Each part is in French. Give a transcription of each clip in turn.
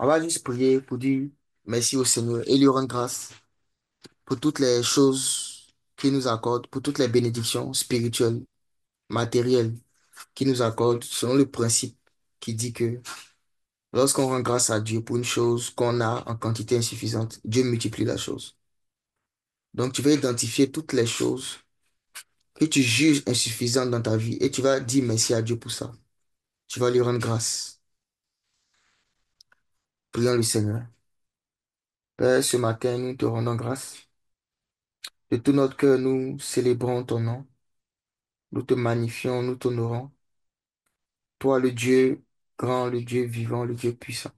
On va juste prier pour dire merci au Seigneur et lui rendre grâce pour toutes les choses qu'il nous accorde, pour toutes les bénédictions spirituelles, matérielles qu'il nous accorde, selon le principe qui dit que lorsqu'on rend grâce à Dieu pour une chose qu'on a en quantité insuffisante, Dieu multiplie la chose. Donc tu vas identifier toutes les choses que tu juges insuffisantes dans ta vie et tu vas dire merci à Dieu pour ça. Tu vas lui rendre grâce. Prions le Seigneur. Père, ce matin, nous te rendons grâce. De tout notre cœur, nous célébrons ton nom. Nous te magnifions, nous t'honorons. Toi, le Dieu grand, le Dieu vivant, le Dieu puissant,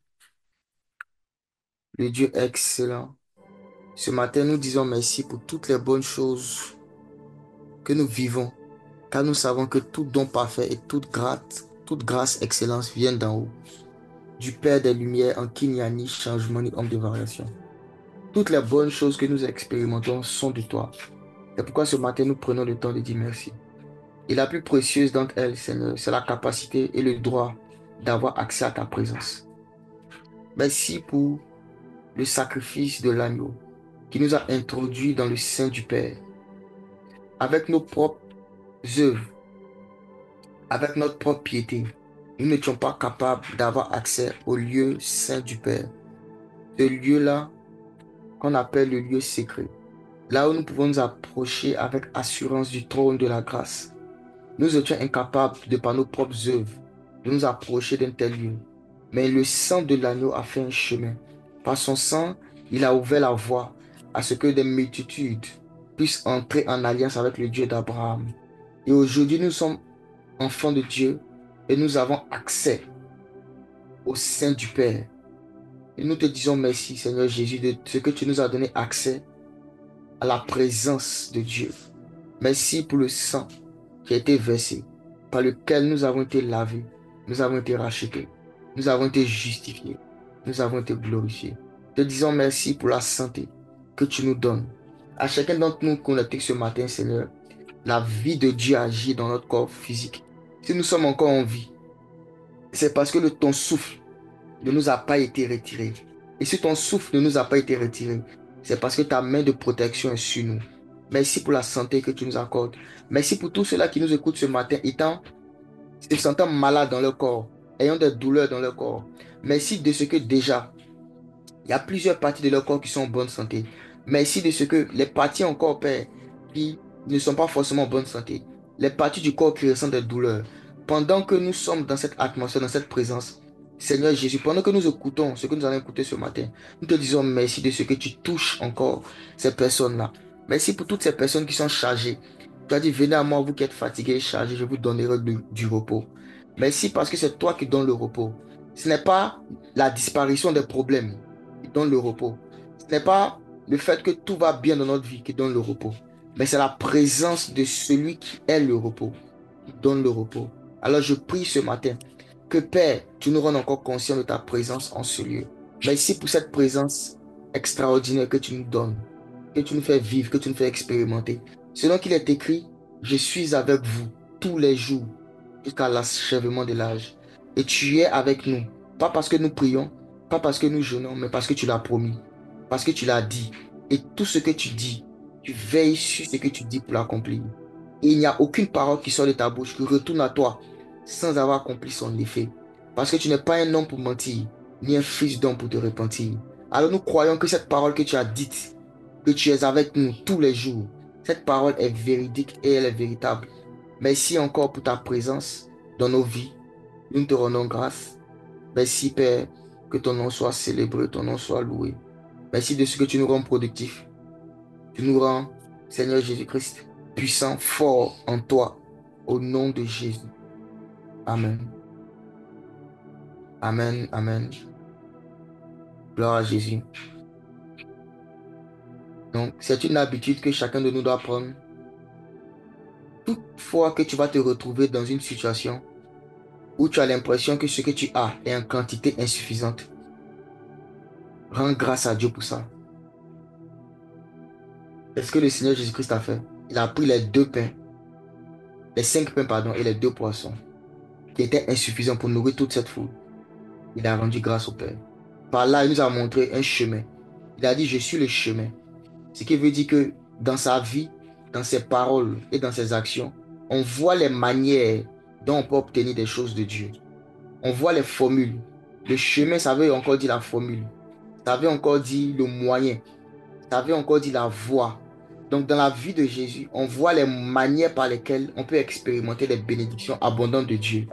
le Dieu excellent. Ce matin, nous disons merci pour toutes les bonnes choses que nous vivons, car nous savons que tout don parfait et toute grâce, excellence viennent d'en haut, du Père des Lumières en qui il n'y a ni changement ni ombre de variation. Toutes les bonnes choses que nous expérimentons sont de toi. C'est pourquoi ce matin, nous prenons le temps de dire merci. Et la plus précieuse d'entre elles, Seigneur, c'est la capacité et le droit d'avoir accès à ta présence. Merci pour le sacrifice de l'agneau qui nous a introduits dans le sein du Père. Avec nos propres œuvres, avec notre propre piété, nous n'étions pas capables d'avoir accès au lieu saint du Père. Ce lieu-là qu'on appelle le lieu secret. Là où nous pouvons nous approcher avec assurance du trône de la grâce. Nous étions incapables, de par nos propres œuvres, de nous approcher d'un tel lieu. Mais le sang de l'agneau a fait un chemin. Par son sang, il a ouvert la voie à ce que des multitudes puissent entrer en alliance avec le Dieu d'Abraham. Et aujourd'hui, nous sommes enfants de Dieu et nous avons accès au sein du Père. Et nous te disons merci, Seigneur Jésus, de ce que tu nous as donné accès à la présence de Dieu. Merci pour le sang qui a été versé, par lequel nous avons été lavés, nous avons été rachetés, nous avons été justifiés, nous avons été glorifiés. Te disons merci pour la santé que tu nous donnes. À chacun d'entre nous connectés ce matin, Seigneur, la vie de Dieu agit dans notre corps physique. Si nous sommes encore en vie, c'est parce que ton souffle ne nous a pas été retiré. Et si ton souffle ne nous a pas été retiré, c'est parce que ta main de protection est sur nous. Merci pour la santé que tu nous accordes. Merci pour tous ceux-là qui nous écoutent ce matin, se sentant malades dans leur corps, ayant des douleurs dans leur corps. Merci de ce que déjà, il y a plusieurs parties de leur corps qui sont en bonne santé. Merci de ce que les parties encore, Père, qui ne sont pas forcément en bonne santé, les parties du corps qui ressentent des douleurs, pendant que nous sommes dans cette atmosphère, dans cette présence, Seigneur Jésus, pendant que nous écoutons ce que nous allons écouter ce matin, nous te disons merci de ce que tu touches encore ces personnes-là. Merci pour toutes ces personnes qui sont chargées. Tu as dit, venez à moi, vous qui êtes fatigués et chargés, je vous donnerai du repos. Merci parce que c'est toi qui donnes le repos. Ce n'est pas la disparition des problèmes qui donne le repos. Ce n'est pas le fait que tout va bien dans notre vie qui donne le repos, mais c'est la présence de celui qui est le repos, qui donne le repos. Alors je prie ce matin que Père, tu nous rendes encore conscients de ta présence en ce lieu. Merci pour cette présence extraordinaire que tu nous donnes, que tu nous fais vivre, que tu nous fais expérimenter. Selon qu'il est écrit, je suis avec vous tous les jours jusqu'à l'achèvement de l'âge. Et tu es avec nous, pas parce que nous prions, pas parce que nous jeûnons, mais parce que tu l'as promis, parce que tu l'as dit. Et tout ce que tu dis, tu veilles sur ce que tu dis pour l'accomplir. Et il n'y a aucune parole qui sort de ta bouche qui retourne à toi sans avoir accompli son effet. Parce que tu n'es pas un homme pour mentir, ni un fils d'homme pour te repentir. Alors nous croyons que cette parole que tu as dite, que tu es avec nous tous les jours, cette parole est véridique et elle est véritable. Merci encore pour ta présence dans nos vies. Nous te rendons grâce. Merci Père, que ton nom soit célébré, ton nom soit loué. Merci de ce que tu nous rends productifs. Tu nous rends, Seigneur Jésus-Christ, puissant, fort en toi, au nom de Jésus. Amen. Amen. Amen. Gloire à Jésus. Donc, c'est une habitude que chacun de nous doit prendre. Toutefois que tu vas te retrouver dans une situation où tu as l'impression que ce que tu as est en quantité insuffisante, rends grâce à Dieu pour ça. C'est ce que le Seigneur Jésus-Christ a fait. Il a pris les 2 pains, les 5 pains, pardon, et les 2 poissons, qui étaient insuffisants pour nourrir toute cette foule. Il a rendu grâce au Père. Par là, il nous a montré un chemin. Il a dit, je suis le chemin. Ce qui veut dire que dans sa vie, dans ses paroles et dans ses actions, on voit les manières dont on peut obtenir des choses de Dieu. On voit les formules. Le chemin, ça veut encore dire la formule. Ça veut encore dire le moyen. Ça veut encore dire la voie. Donc, dans la vie de Jésus, on voit les manières par lesquelles on peut expérimenter les bénédictions abondantes de Dieu.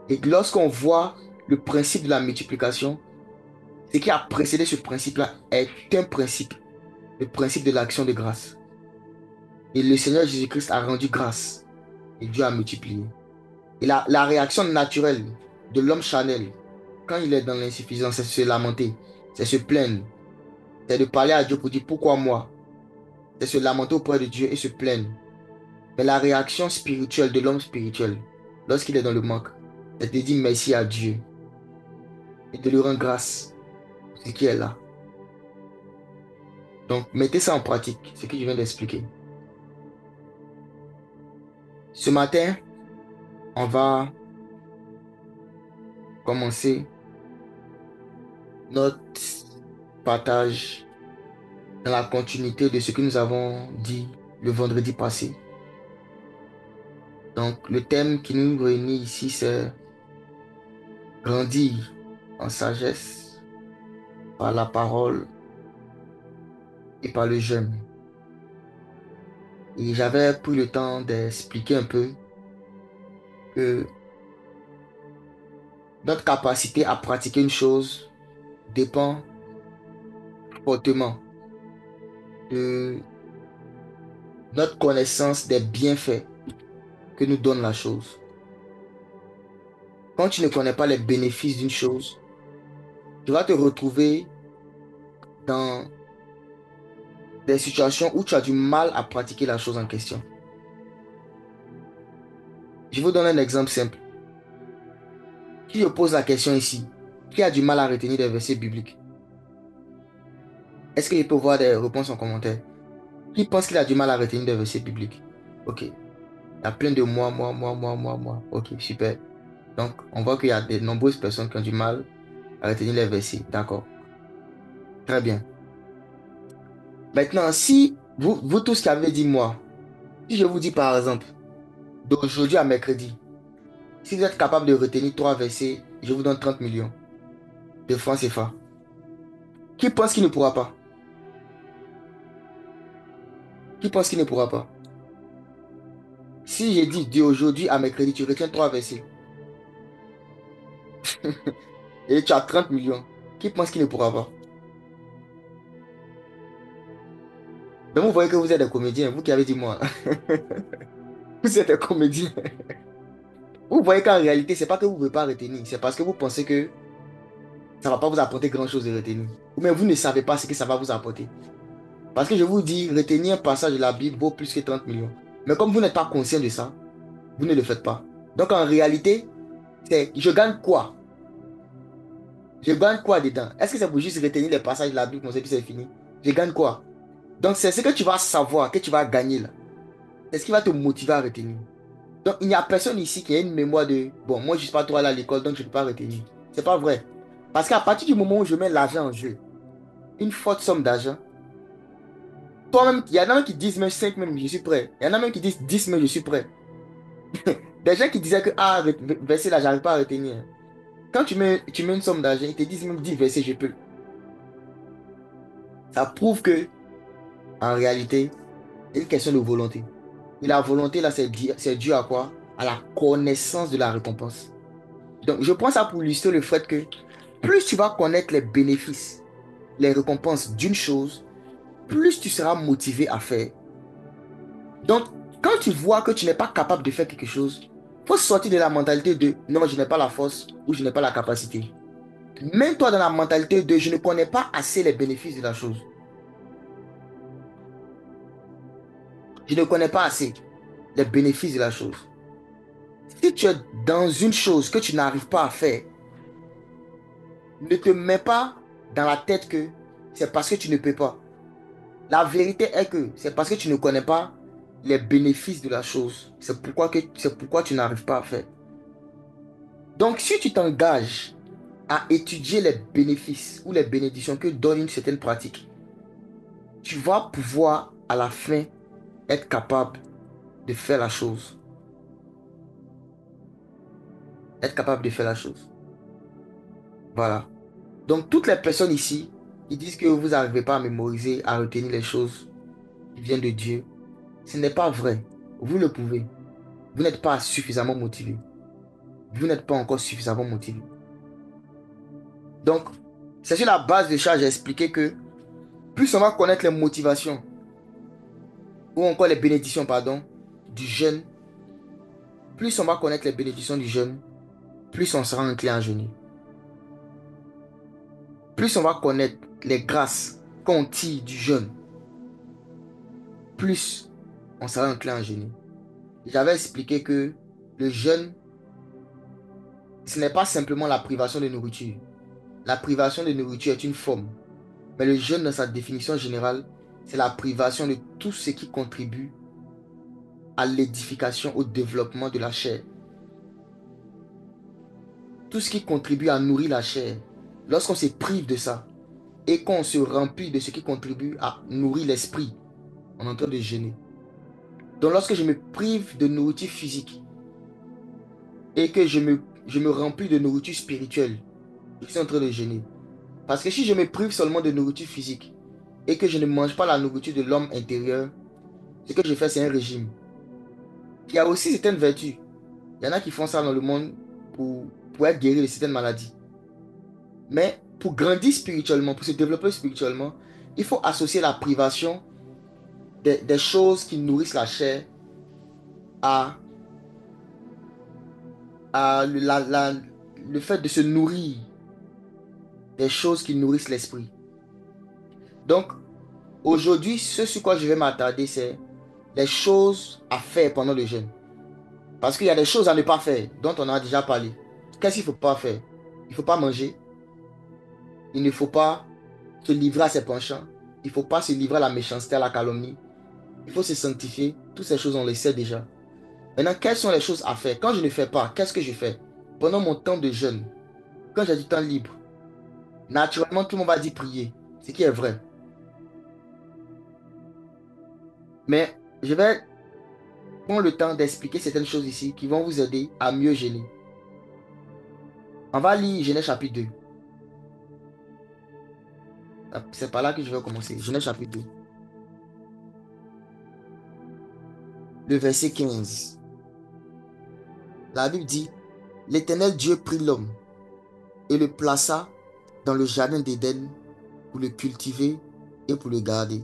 Et lorsqu'on voit le principe de la multiplication, ce qui a précédé ce principe-là est un principe, le principe de l'action de grâce. Et le Seigneur Jésus-Christ a rendu grâce et Dieu a multiplié. Et la réaction naturelle de l'homme charnel, quand il est dans l'insuffisance, c'est se lamenter, c'est se plaindre, c'est de parler à Dieu pour dire pourquoi moi, c'est se lamenter auprès de Dieu et se plaindre. Mais la réaction spirituelle de l'homme spirituel, lorsqu'il est dans le manque, c'est de dire merci à Dieu et de lui rendre grâce pour ce qui est là. Donc, mettez ça en pratique, ce que je viens d'expliquer. Ce matin, on va commencer notre partage dans la continuité de ce que nous avons dit le vendredi passé. Donc, le thème qui nous réunit ici, c'est grandir en sagesse par la parole et par le jeûne. Et j'avais pris le temps d'expliquer un peu que notre capacité à pratiquer une chose dépend fortement de notre connaissance des bienfaits que nous donne la chose. Quand tu ne connais pas les bénéfices d'une chose, tu vas te retrouver dans des situations où tu as du mal à pratiquer la chose en question. Je vous donne un exemple simple. Si je pose la question ici, qui a du mal à retenir des versets bibliques? Est-ce qu'il peut voir des réponses en commentaire? Qui pense qu'il a du mal à retenir des versets bibliques? Ok. Il y a plein de moi. Ok, super. Donc, on voit qu'il y a de nombreuses personnes qui ont du mal à retenir les versets. D'accord. Très bien. Maintenant, si vous tous qui avez dit moi, si je vous dis par exemple, d'aujourd'hui à mercredi, si vous êtes capable de retenir 3 versets, je vous donne 30 millions de francs CFA. Qui pense qu'il ne pourra pas? Qui pense qu'il ne pourra pas? Si j'ai dit d'aujourd'hui à mercredi, tu retiens 3 versets et tu as 30 millions, qui pense qu'il ne pourra pas? Mais vous voyez que vous êtes des comédiens, vous qui avez dit moi. Vous êtes des comédiens. Vous voyez qu'en réalité, c'est pas que vous ne pouvez pas retenir, c'est parce que vous pensez que ça ne va pas vous apporter grand-chose de retenir. Ou bien vous ne savez pas ce que ça va vous apporter. Parce que je vous dis, retenir un passage de la Bible vaut plus que 30 millions. Mais comme vous n'êtes pas conscient de ça, vous ne le faites pas. Donc en réalité, c'est je gagne quoi? Je gagne quoi dedans? Est-ce que c'est pour juste retenir les passages de la Bible comme ça puis c'est fini? Je gagne quoi? Donc c'est ce que tu vas savoir, que tu vas gagner là. C'est ce qui va te motiver à retenir. Donc il n'y a personne ici qui a une mémoire de bon, moi je ne suis pas trop allé à l'école donc je ne peux pas retenir. C'est pas vrai. Parce qu'à partir du moment où je mets l'argent en jeu, une forte somme d'argent, toi-même, il y en a même qui disent même 5 même, je suis prêt. Il y en a même qui disent 10 même, je suis prêt. Des gens qui disaient que ah, verser là, j'arrive pas à retenir. Quand tu mets une somme d'argent, ils te disent même 10 versets, je peux. Ça prouve que, en réalité, c'est une question de volonté. Et la volonté, là, c'est dû à quoi? À la connaissance de la récompense. Donc, je prends ça pour illustrer le fait que plus tu vas connaître les bénéfices, les récompenses d'une chose, plus tu seras motivé à faire. Donc, quand tu vois que tu n'es pas capable de faire quelque chose, il faut sortir de la mentalité de non, je n'ai pas la force ou je n'ai pas la capacité. Mets-toi dans la mentalité de je ne connais pas assez les bénéfices de la chose. Je ne connais pas assez les bénéfices de la chose. Si tu es dans une chose que tu n'arrives pas à faire, ne te mets pas dans la tête que c'est parce que tu ne peux pas. La vérité est que c'est parce que tu ne connais pas les bénéfices de la chose. C'est pourquoi tu n'arrives pas à faire. Donc, si tu t'engages à étudier les bénéfices ou les bénédictions que donne une certaine pratique, tu vas pouvoir à la fin être capable de faire la chose. Être capable de faire la chose. Voilà. Donc, toutes les personnes ici qui disent que vous n'arrivez pas à mémoriser, à retenir les choses qui viennent de Dieu, ce n'est pas vrai. Vous le pouvez. Vous n'êtes pas suffisamment motivé. Vous n'êtes pas encore suffisamment motivé. Donc, c'est sur la base de ça, j'ai expliqué que plus on va connaître les motivations, ou encore les bénédictions, pardon, du jeûne, plus on va connaître les bénédictions du jeûne, plus on sera enclin à jeûner. Plus on va connaître les grâces qu'on tire du jeûne, plus on sera enclin à jeûner. J'avais expliqué que le jeûne, ce n'est pas simplement la privation de nourriture. La privation de nourriture est une forme. Mais le jeûne, dans sa définition générale, c'est la privation de tout ce qui contribue à l'édification, au développement de la chair. Tout ce qui contribue à nourrir la chair. Lorsqu'on se prive de ça et qu'on se remplit de ce qui contribue à nourrir l'esprit, on est en train de jeûner. Donc lorsque je me prive de nourriture physique et que je me remplis de nourriture spirituelle, je suis en train de jeûner. Parce que si je me prive seulement de nourriture physique et que je ne mange pas la nourriture de l'homme intérieur, ce que je fais, c'est un régime. Il y a aussi certaines vertus. Il y en a qui font ça dans le monde pour être guéri de certaines maladies. Mais pour grandir spirituellement, pour se développer spirituellement, il faut associer la privation des choses qui nourrissent la chair à, le fait de se nourrir des choses qui nourrissent l'esprit. Donc, aujourd'hui, ce sur quoi je vais m'attarder, c'est les choses à faire pendant le jeûne. Parce qu'il y a des choses à ne pas faire, dont on a déjà parlé. Qu'est-ce qu'il ne faut pas faire? Il ne faut pas manger. Il ne faut pas se livrer à ses penchants. Il ne faut pas se livrer à la méchanceté, à la calomnie. Il faut se sanctifier. Toutes ces choses, on les sait déjà. Maintenant, quelles sont les choses à faire? Quand je ne fais pas, qu'est-ce que je fais? Pendant mon temps de jeûne, quand j'ai du temps libre, naturellement, tout le monde va dire prier. Ce qui est vrai. Mais je vais prendre le temps d'expliquer certaines choses ici qui vont vous aider à mieux jeûner. On va lire Genèse chapitre 2. C'est par là que je vais commencer. Genèse chapitre 2. Le verset 15. La Bible dit, l'Éternel Dieu prit l'homme et le plaça dans le jardin d'Éden pour le cultiver et pour le garder.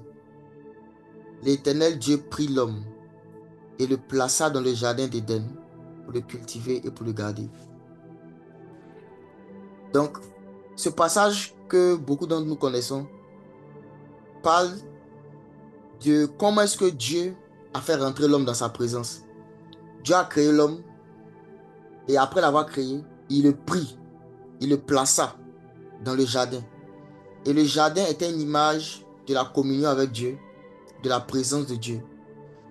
L'Éternel Dieu prit l'homme et le plaça dans le jardin d'Éden pour le cultiver et pour le garder. Donc, ce passage que beaucoup d'entre nous connaissons parle de comment est-ce que Dieu a fait rentrer l'homme dans sa présence. Dieu a créé l'homme et après l'avoir créé, il le prit, il le plaça dans le jardin. Et le jardin était une image de la communion avec Dieu, de la présence de Dieu.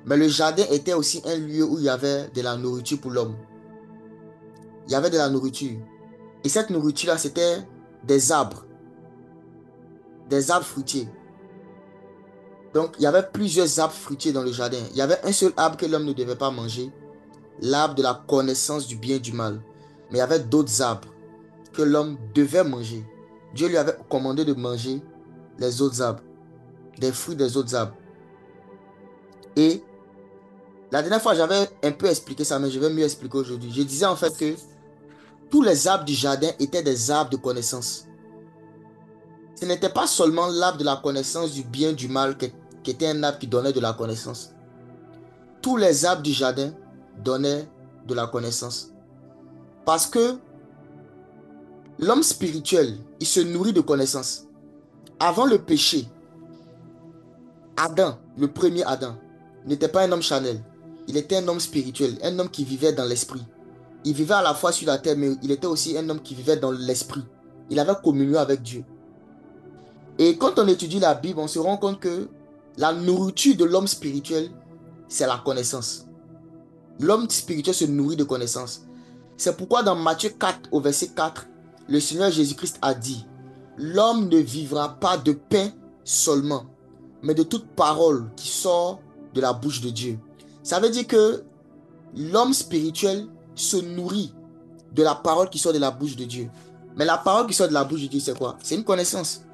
Mais le jardin était aussi un lieu où il y avait de la nourriture pour l'homme. Il y avait de la nourriture. Et cette nourriture-là, c'était des arbres fruitiers. Donc, il y avait plusieurs arbres fruitiers dans le jardin. Il y avait un seul arbre que l'homme ne devait pas manger, l'arbre de la connaissance du bien et du mal. Mais il y avait d'autres arbres que l'homme devait manger. Dieu lui avait commandé de manger les autres arbres, des fruits des autres arbres. Et la dernière fois, j'avais un peu expliqué ça, mais je vais mieux expliquer aujourd'hui. Je disais en fait que tous les arbres du jardin étaient des arbres de connaissance. Ce n'était pas seulement l'arbre de la connaissance du bien et du mal qui était un arbre qui donnait de la connaissance. Tous les arbres du jardin donnaient de la connaissance. Parce que l'homme spirituel, il se nourrit de connaissances. Avant le péché, Adam, le premier Adam, n'était pas un homme charnel. Il était un homme spirituel, un homme qui vivait dans l'esprit. Il vivait à la fois sur la terre, mais il était aussi un homme qui vivait dans l'esprit. Il avait communion avec Dieu. Et quand on étudie la Bible, on se rend compte que la nourriture de l'homme spirituel, c'est la connaissance. L'homme spirituel se nourrit de connaissance. C'est pourquoi dans Matthieu 4, au verset 4, le Seigneur Jésus-Christ a dit, l'homme ne vivra pas de pain seulement, mais de toute parole qui sort de la bouche de Dieu. Ça veut dire que l'homme spirituel se nourrit de la parole qui sort de la bouche de Dieu. Mais la parole qui sort de la bouche de Dieu, c'est quoi? C'est une connaissance.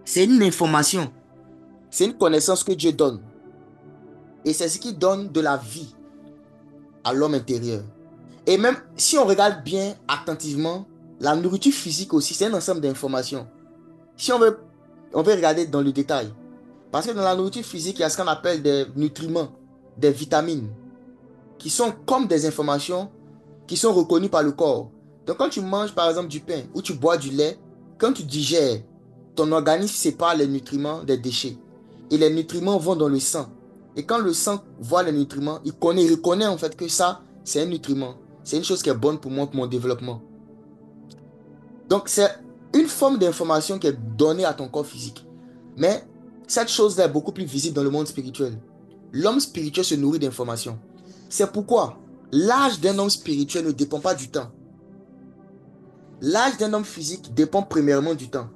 C'est une information. C'est une connaissance que Dieu donne. Et c'est ce qui donne de la vie à l'homme intérieur. Et même si on regarde bien attentivement, la nourriture physique aussi, c'est un ensemble d'informations. Si on veut regarder dans le détail. Parce que dans la nourriture physique, il y a ce qu'on appelle des nutriments, des vitamines, qui sont comme des informations qui sont reconnues par le corps. Donc quand tu manges par exemple du pain ou tu bois du lait, quand tu digères, ton organisme sépare les nutriments des déchets. Et les nutriments vont dans le sang. Et quand le sang voit les nutriments, il reconnaît en fait que ça, c'est un nutriment. C'est une chose qui est bonne pour moi, pour mon développement. Donc c'est une forme d'information qui est donnée à ton corps physique. Mais cette chose-là est beaucoup plus visible dans le monde spirituel. L'homme spirituel se nourrit d'informations. C'est pourquoi l'âge d'un homme spirituel ne dépend pas du temps. L'âge d'un homme physique dépend premièrement du temps.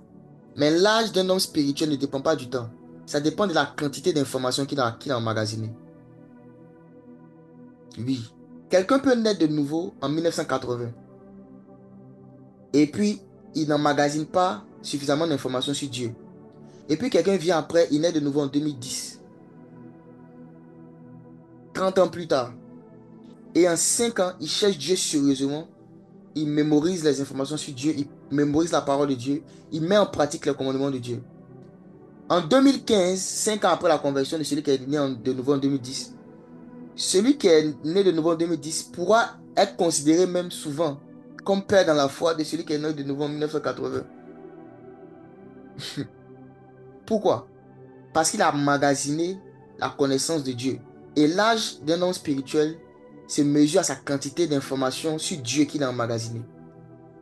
Mais l'âge d'un homme spirituel ne dépend pas du temps. Ça dépend de la quantité d'informations qu'il a emmagasinées. Oui. Quelqu'un peut naître de nouveau en 1980. Et puis, il n'emmagasine pas suffisamment d'informations sur Dieu. Et puis, quelqu'un vient après, il naît de nouveau en 2010. 30 ans plus tard. Et en 5 ans, il cherche Dieu sérieusement. Il mémorise les informations sur Dieu. Il mémorise la parole de Dieu. Il met en pratique les commandements de Dieu. En 2015, 5 ans après la conversion de celui qui est né de nouveau en 2010, celui qui est né de nouveau en 2010 pourra être considéré même souvent comme père dans la foi de celui qui est né de nouveau en 1980. Pourquoi? Parce qu'il a emmagasiné la connaissance de Dieu. Et l'âge d'un homme spirituel se mesure à sa quantité d'informations sur Dieu qu'il a emmagasiné.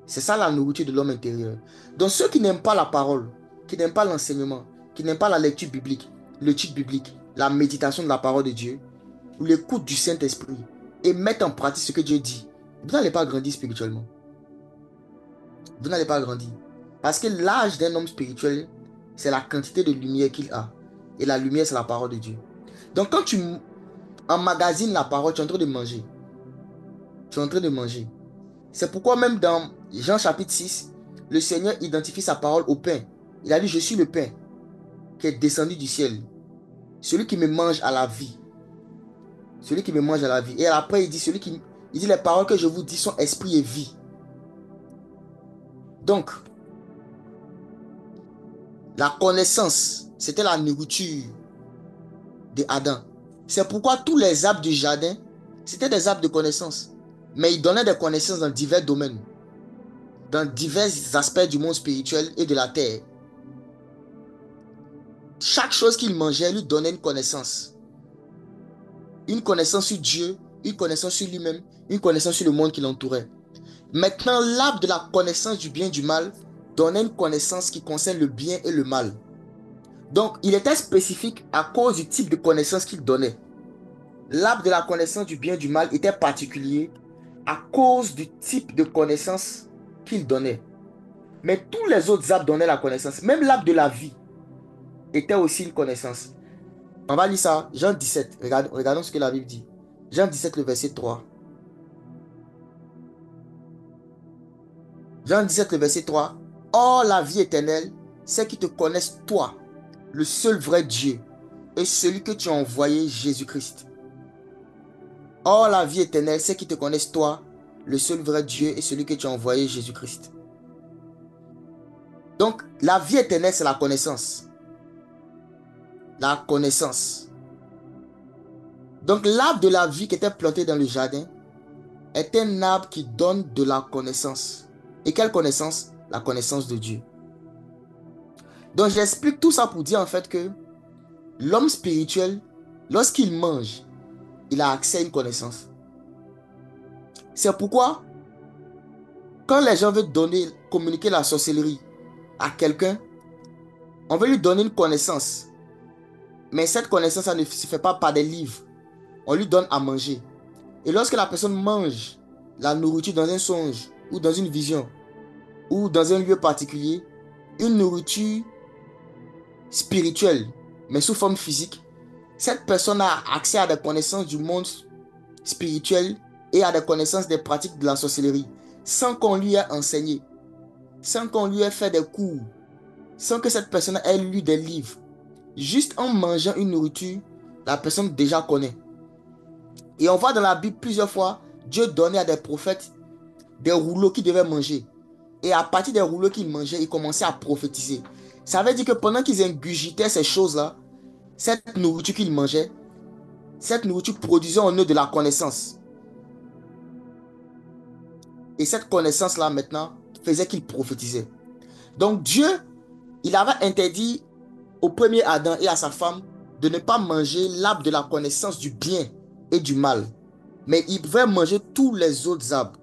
C'est ça la nourriture de l'homme intérieur. Donc ceux qui n'aiment pas la parole, qui n'aiment pas l'enseignement, qui n'aiment pas la lecture biblique, l'étude biblique, la méditation de la parole de Dieu, ou l'écoute du Saint-Esprit, et mettent en pratique ce que Dieu dit, vous n'allez pas grandir spirituellement. Vous n'allez pas grandir. Parce que l'âge d'un homme spirituel, c'est la quantité de lumière qu'il a. Et la lumière, c'est la parole de Dieu. Donc quand tu emmagasines la parole, tu es en train de manger. Tu es en train de manger. C'est pourquoi même dans Jean chapitre 6, le Seigneur identifie sa parole au pain. Il a dit, je suis le pain qui est descendu du ciel. Celui qui me mange à la vie. Celui qui me mange à la vie. Et après, il dit, les paroles que je vous dis sont esprit et vie. Donc, la connaissance, c'était la nourriture d'Adam. C'est pourquoi tous les arbres du jardin, c'était des arbres de connaissance. Mais ils donnaient des connaissances dans divers domaines. Dans divers aspects du monde spirituel et de la terre. Chaque chose qu'il mangeait lui donnait une connaissance. Une connaissance sur Dieu, une connaissance sur lui-même, une connaissance sur le monde qui l'entourait. Maintenant, l'arbre de la connaissance du bien et du mal donnait une connaissance qui concerne le bien et le mal. Donc, il était spécifique à cause du type de connaissance qu'il donnait. L'arbre de la connaissance du bien et du mal était particulier à cause du type de connaissance qu'il donnait. Mais tous les autres arbres donnaient la connaissance. Même l'arbre de la vie était aussi une connaissance. On va lire ça, Jean 17. Regardons ce que la Bible dit. Jean 17, le verset 3. Jean 17, le verset 3. Or, la vie éternelle, c'est qu'ils te connaissent toi, le seul vrai Dieu, et celui que tu as envoyé, Jésus-Christ. Or, la vie éternelle, c'est qu'ils te connaissent toi, le seul vrai Dieu, et celui que tu as envoyé, Jésus-Christ. Donc, la vie éternelle, c'est la connaissance. La connaissance. Donc, l'arbre de la vie qui était planté dans le jardin est un arbre qui donne de la connaissance. Et quelle connaissance? La connaissance de Dieu. Donc, j'explique tout ça pour dire en fait que l'homme spirituel, lorsqu'il mange, il a accès à une connaissance. C'est pourquoi, quand les gens veulent communiquer la sorcellerie à quelqu'un, on veut lui donner une connaissance. Mais cette connaissance, ça ne se fait pas par des livres. On lui donne à manger. Et lorsque la personne mange la nourriture dans un songe ou dans une vision ou dans un lieu particulier, une nourriture spirituelle, mais sous forme physique, cette personne a accès à des connaissances du monde spirituel et à des connaissances des pratiques de la sorcellerie, sans qu'on lui ait enseigné, sans qu'on lui ait fait des cours, sans que cette personne ait lu des livres. Juste en mangeant une nourriture, la personne déjà connaît. Et on voit dans la Bible plusieurs fois, Dieu donnait à des prophètes des rouleaux qu'ils devaient manger. Et à partir des rouleaux qu'ils mangeaient, ils commençaient à prophétiser. Ça veut dire que pendant qu'ils ingurgitaient ces choses-là, cette nourriture qu'ils mangeaient, cette nourriture produisait en eux de la connaissance. Et cette connaissance-là, maintenant, faisait qu'ils prophétisaient. Donc Dieu, il avait interdit au premier Adam et à sa femme de ne pas manger l'arbre de la connaissance du bien et du mal. Mais ils pouvaient manger tous les autres arbres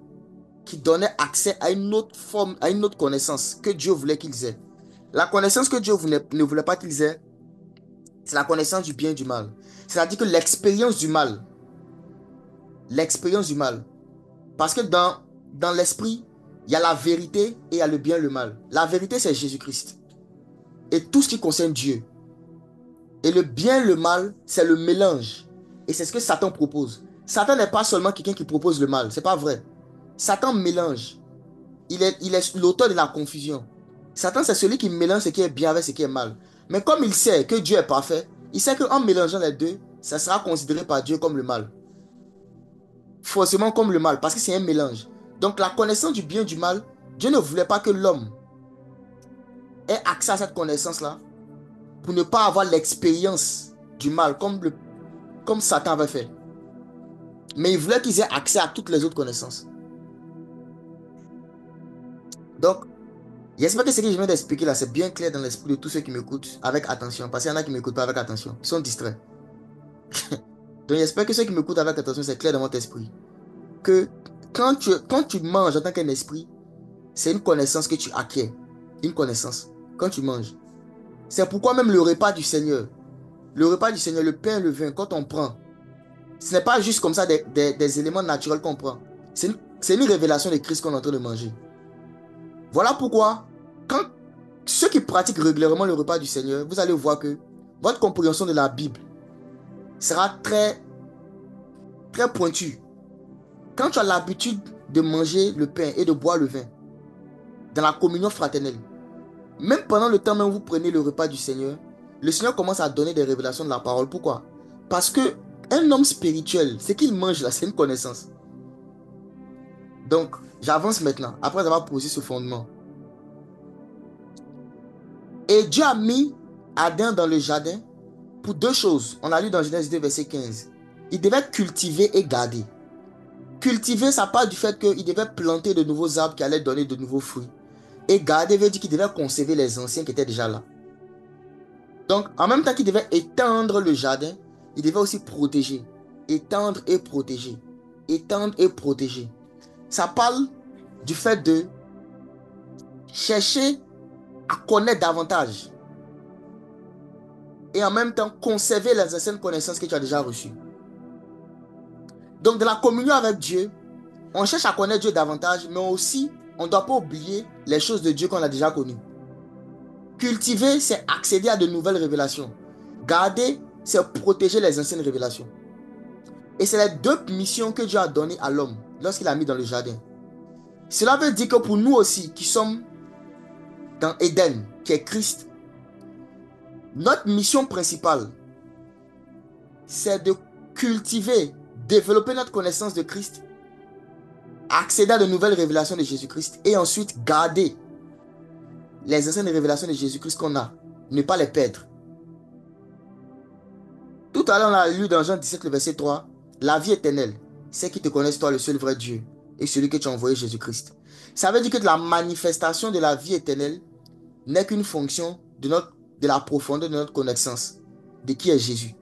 qui donnaient accès à une autre forme, à une autre connaissance que Dieu voulait qu'ils aient. La connaissance que Dieu ne voulait pas qu'ils aient, c'est la connaissance du bien et du mal. C'est-à-dire que l'expérience du mal. L'expérience du mal. Parce que dans l'esprit, il y a la vérité et il y a le bien et le mal. La vérité, c'est Jésus-Christ. Et tout ce qui concerne Dieu. Et le bien et le mal, c'est le mélange. Et c'est ce que Satan propose. Satan n'est pas seulement quelqu'un qui propose le mal. C'est pas vrai. Satan mélange. Il est l'auteur de la confusion. Satan, c'est celui qui mélange ce qui est bien avec ce qui est mal. Mais comme il sait que Dieu est parfait, il sait qu'en mélangeant les deux, ça sera considéré par Dieu comme le mal. Forcément comme le mal, parce que c'est un mélange. Donc la connaissance du bien et du mal, Dieu ne voulait pas que l'homme ait accès à cette connaissance-là pour ne pas avoir l'expérience du mal comme Satan avait fait. Mais il voulait qu'ils aient accès à toutes les autres connaissances. Donc, j'espère que ce que je viens d'expliquer là, c'est bien clair dans l'esprit de tous ceux qui m'écoutent avec attention. Parce qu'il y en a qui ne m'écoutent pas avec attention. Ils sont distraits. Donc, j'espère que ceux qui m'écoutent avec attention, c'est clair dans votre esprit. Que quand tu manges en tant qu'un esprit, c'est une connaissance que tu acquiers. Une connaissance. Quand tu manges. C'est pourquoi même le repas du Seigneur, le pain et le vin, quand on prend, ce n'est pas juste comme ça des éléments naturels qu'on prend. C'est une révélation de Christ qu'on est en train de manger. Voilà pourquoi, quand ceux qui pratiquent régulièrement le repas du Seigneur, vous allez voir que votre compréhension de la Bible sera très, très pointue. Quand tu as l'habitude de manger le pain et de boire le vin dans la communion fraternelle, même pendant le temps même où vous prenez le repas du Seigneur, le Seigneur commence à donner des révélations de la parole. Pourquoi? Parce que un homme spirituel, ce qu'il mange là, c'est une connaissance. Donc, j'avance maintenant, après avoir posé ce fondement. Et Dieu a mis Adam dans le jardin pour deux choses. On a lu dans Genèse 2, verset 15. Il devait cultiver et garder. Cultiver, ça part du fait qu'il devait planter de nouveaux arbres qui allaient donner de nouveaux fruits. Et garder veut dire qu'il devait conserver les anciens qui étaient déjà là. Donc, en même temps qu'il devait étendre le jardin, il devait aussi protéger. Étendre et protéger. Étendre et protéger. Ça parle du fait de chercher à connaître davantage. Et en même temps, conserver les anciennes connaissances que tu as déjà reçues. Donc, dans la communion avec Dieu, on cherche à connaître Dieu davantage, mais aussi, on ne doit pas oublier les choses de Dieu qu'on a déjà connues. Cultiver, c'est accéder à de nouvelles révélations. Garder, c'est protéger les anciennes révélations. Et c'est les deux missions que Dieu a données à l'homme lorsqu'il l'a mis dans le jardin. Cela veut dire que pour nous aussi, qui sommes dans Éden, qui est Christ, notre mission principale, c'est de cultiver, développer notre connaissance de Christ, accéder à de nouvelles révélations de Jésus-Christ et ensuite garder les anciennes révélations de Jésus-Christ qu'on a, ne pas les perdre. Tout à l'heure, on a lu dans Jean 17, le verset 3, la vie éternelle, c'est qu'ils te connaissent toi, le seul vrai Dieu, et celui que tu as envoyé, Jésus-Christ. Ça veut dire que la manifestation de la vie éternelle n'est qu'une fonction de la profondeur de notre connaissance de qui est Jésus.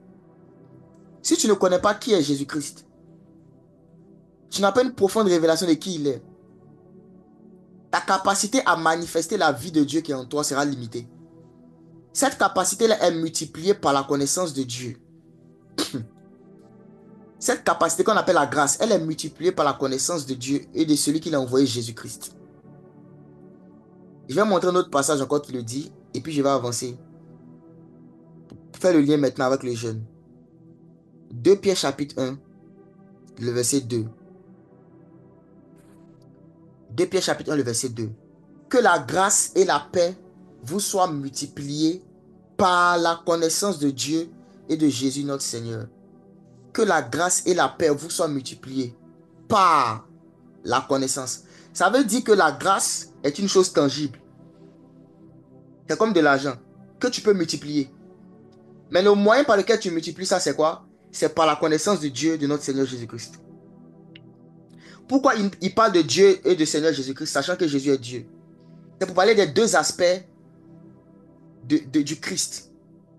Si tu ne connais pas qui est Jésus-Christ, tu n'as pas une profonde révélation de qui il est. Ta capacité à manifester la vie de Dieu qui est en toi sera limitée. Cette capacité-là est multipliée par la connaissance de Dieu. Cette capacité qu'on appelle la grâce, elle est multipliée par la connaissance de Dieu et de celui qui l'a envoyé, Jésus-Christ. Je vais montrer un autre passage encore qui le dit, et puis je vais avancer. Faire le lien maintenant avec le jeûne. 2 Pierre chapitre 1, le verset 2. 2 Pierre chapitre 1, le verset 2. Que la grâce et la paix vous soient multipliées par la connaissance de Dieu et de Jésus notre Seigneur. Que la grâce et la paix vous soient multipliées par la connaissance. Ça veut dire que la grâce est une chose tangible. C'est comme de l'argent que tu peux multiplier. Mais le moyen par lequel tu multiplies ça, c'est quoi? C'est par la connaissance de Dieu, de notre Seigneur Jésus-Christ. Pourquoi il parle de Dieu et de Seigneur Jésus-Christ, sachant que Jésus est Dieu? C'est pour parler des deux aspects du Christ.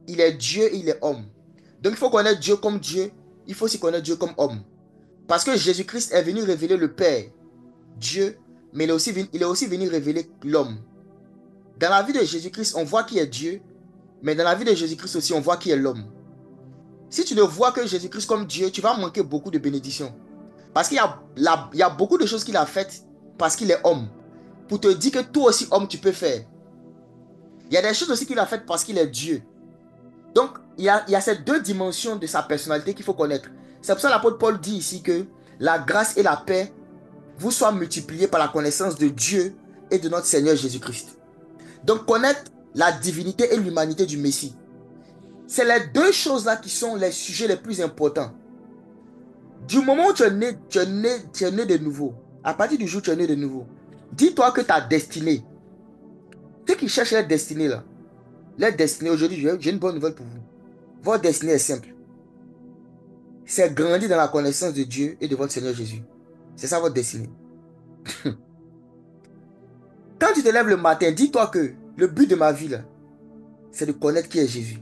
Il est Dieu et il est homme. Donc il faut connaître Dieu comme Dieu, il faut aussi connaître Dieu comme homme. Parce que Jésus-Christ est venu révéler le Père, Dieu, mais il est aussi venu révéler l'homme. Dans la vie de Jésus-Christ, on voit qui est Dieu, mais dans la vie de Jésus-Christ aussi, on voit qui est l'homme. Si tu ne vois que Jésus-Christ comme Dieu, tu vas manquer beaucoup de bénédictions. Parce qu'il y a beaucoup de choses qu'il a faites parce qu'il est homme. Pour te dire que toi aussi, homme, tu peux faire. Il y a des choses aussi qu'il a faites parce qu'il est Dieu. Donc, il y a ces deux dimensions de sa personnalité qu'il faut connaître. C'est pour ça que l'apôtre Paul dit ici que la grâce et la paix vous soient multipliées par la connaissance de Dieu et de notre Seigneur Jésus-Christ. Donc, connaître la divinité et l'humanité du Messie. C'est les deux choses-là qui sont les sujets les plus importants. Du moment où tu es né de nouveau, à partir du jour où tu es né de nouveau, dis-toi que ta destinée, ceux qui cherchent leur destinée là, leur destinée aujourd'hui, j'ai une bonne nouvelle pour vous. Votre destinée est simple. C'est grandir dans la connaissance de Dieu et de votre Seigneur Jésus. C'est ça votre destinée. Quand tu te lèves le matin, dis-toi que le but de ma vie là, c'est de connaître qui est Jésus.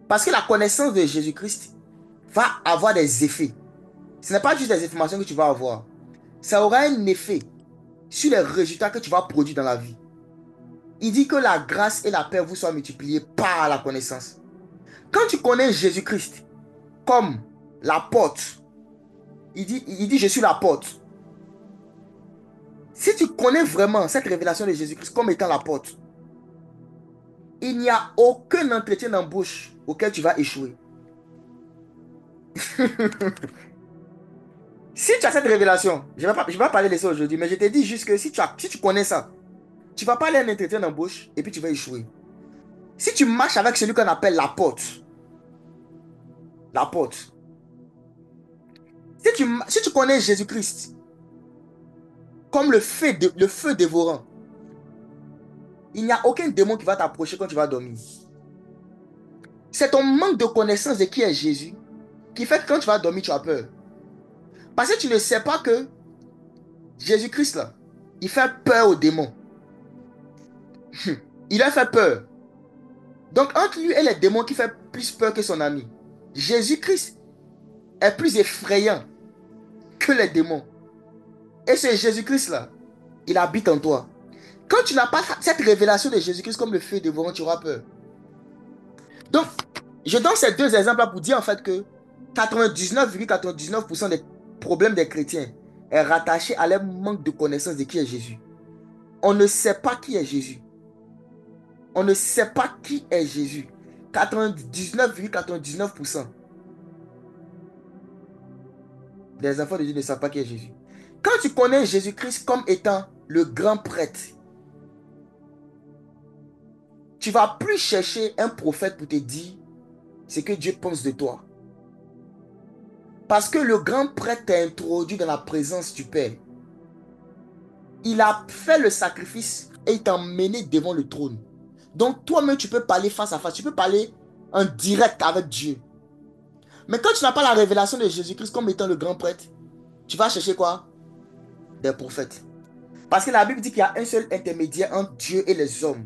Parce que la connaissance de Jésus-Christ va avoir des effets. Ce n'est pas juste des informations que tu vas avoir. Ça aura un effet sur les résultats que tu vas produire dans la vie. Il dit que la grâce et la paix vous soient multipliées par la connaissance. Quand tu connais Jésus-Christ comme la porte, il dit je suis la porte. Si tu connais vraiment cette révélation de Jésus-Christ comme étant la porte, il n'y a aucun entretien d'embauche auquel tu vas échouer. Si tu as cette révélation, je ne vais pas parler de ça aujourd'hui, mais je te dis juste que si tu connais ça, tu ne vas pas aller à un entretien d'embauche et puis tu vas échouer. Si tu marches avec celui qu'on appelle la porte, si tu connais Jésus-Christ comme le feu dévorant, il n'y a aucun démon qui va t'approcher quand tu vas dormir. C'est ton manque de connaissance de qui est Jésus qui fait que quand tu vas dormir, tu as peur. Parce que tu ne sais pas que Jésus-Christ, là, il fait peur aux démons. Il a fait peur. Donc, entre lui et les démons qui fait plus peur que son ami, Jésus-Christ est plus effrayant que les démons. Et ce Jésus-Christ-là, il habite en toi. Quand tu n'as pas cette révélation de Jésus-Christ comme le feu dévorant, tu auras peur. Donc, je donne ces deux exemples-là pour dire en fait que 99,99% des problèmes des chrétiens est rattaché à leur manque de connaissance de qui est Jésus. On ne sait pas qui est Jésus. On ne sait pas qui est Jésus. 99,99% des enfants de Dieu ne savent pas qui est Jésus. Quand tu connais Jésus-Christ comme étant le grand prêtre, tu ne vas plus chercher un prophète pour te dire ce que Dieu pense de toi. Parce que le grand prêtre t'a introduit dans la présence du Père. Il a fait le sacrifice et il t'a emmené devant le trône. Donc toi-même, tu peux parler face à face. Tu peux parler en direct avec Dieu. Mais quand tu n'as pas la révélation de Jésus-Christ comme étant le grand prêtre, tu vas chercher quoi? Des prophètes. Parce que la Bible dit qu'il y a un seul intermédiaire entre Dieu et les hommes.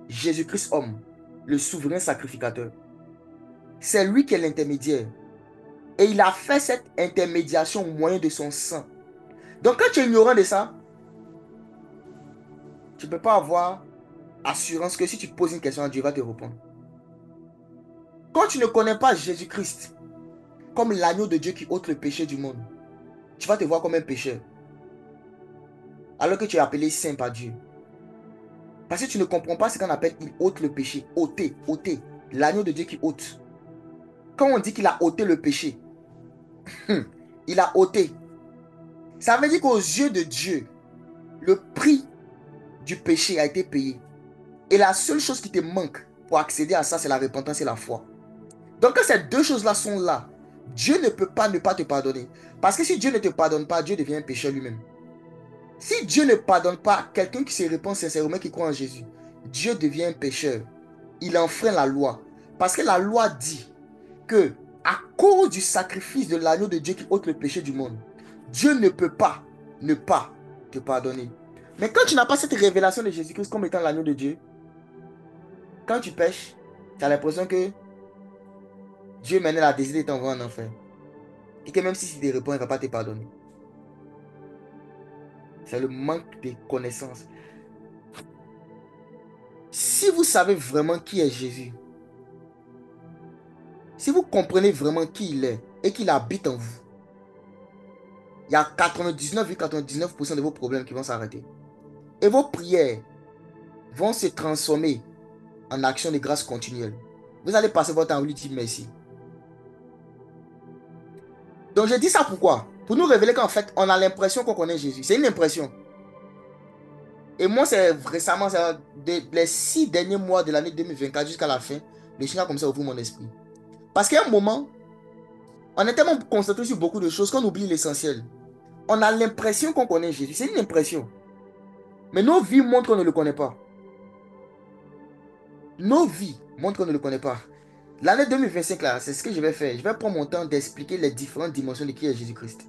Jésus-Christ homme, le souverain sacrificateur. C'est lui qui est l'intermédiaire. Et il a fait cette intermédiation au moyen de son sang. Donc quand tu es ignorant de ça, tu ne peux pas avoir assurance que si tu poses une question, Dieu va te répondre. Quand tu ne connais pas Jésus-Christ, comme l'agneau de Dieu qui ôte le péché du monde. Tu vas te voir comme un pécheur. Alors que tu es appelé saint par Dieu. Parce que tu ne comprends pas ce qu'on appelle il ôte le péché. Ôter, ôter. L'agneau de Dieu qui ôte. Quand on dit qu'il a ôté le péché, il a ôté. Ça veut dire qu'aux yeux de Dieu, le prix du péché a été payé. Et la seule chose qui te manque pour accéder à ça, c'est la repentance et la foi. Donc quand ces deux choses-là sont là, Dieu ne peut pas ne pas te pardonner. Parce que si Dieu ne te pardonne pas, Dieu devient un pécheur lui-même. Si Dieu ne pardonne pas quelqu'un qui se répand sincèrement, qui croit en Jésus, Dieu devient un pécheur. Il enfreint la loi. Parce que la loi dit que à cause du sacrifice de l'agneau de Dieu qui ôte le péché du monde, Dieu ne peut pas ne pas te pardonner. Mais quand tu n'as pas cette révélation de Jésus-Christ comme étant l'agneau de Dieu, quand tu pêches, tu as l'impression que Dieu maintenant a décidé de t'envoyer en enfer. Et que même si tu te réponds, il ne va pas te pardonner. C'est le manque de connaissances. Si vous savez vraiment qui est Jésus, si vous comprenez vraiment qui il est et qu'il habite en vous, il y a 99,99% de vos problèmes qui vont s'arrêter. Et vos prières vont se transformer en action de grâce continuelle. Vous allez passer votre temps à lui dire merci. Donc je dis ça pourquoi? Pour nous révéler qu'en fait, on a l'impression qu'on connaît Jésus. C'est une impression. Et moi, c'est récemment, les 6 derniers mois de l'année 2024 jusqu'à la fin, le Seigneur a commencé à ouvrir mon esprit. Parce qu'à un moment, on est tellement concentré sur beaucoup de choses qu'on oublie l'essentiel. On a l'impression qu'on connaît Jésus. C'est une impression. Mais nos vies montrent qu'on ne le connaît pas. Nos vies montrent qu'on ne le connaît pas. L'année 2025, là, c'est ce que je vais faire. Je vais prendre mon temps d'expliquer les différentes dimensions de qui est Jésus-Christ.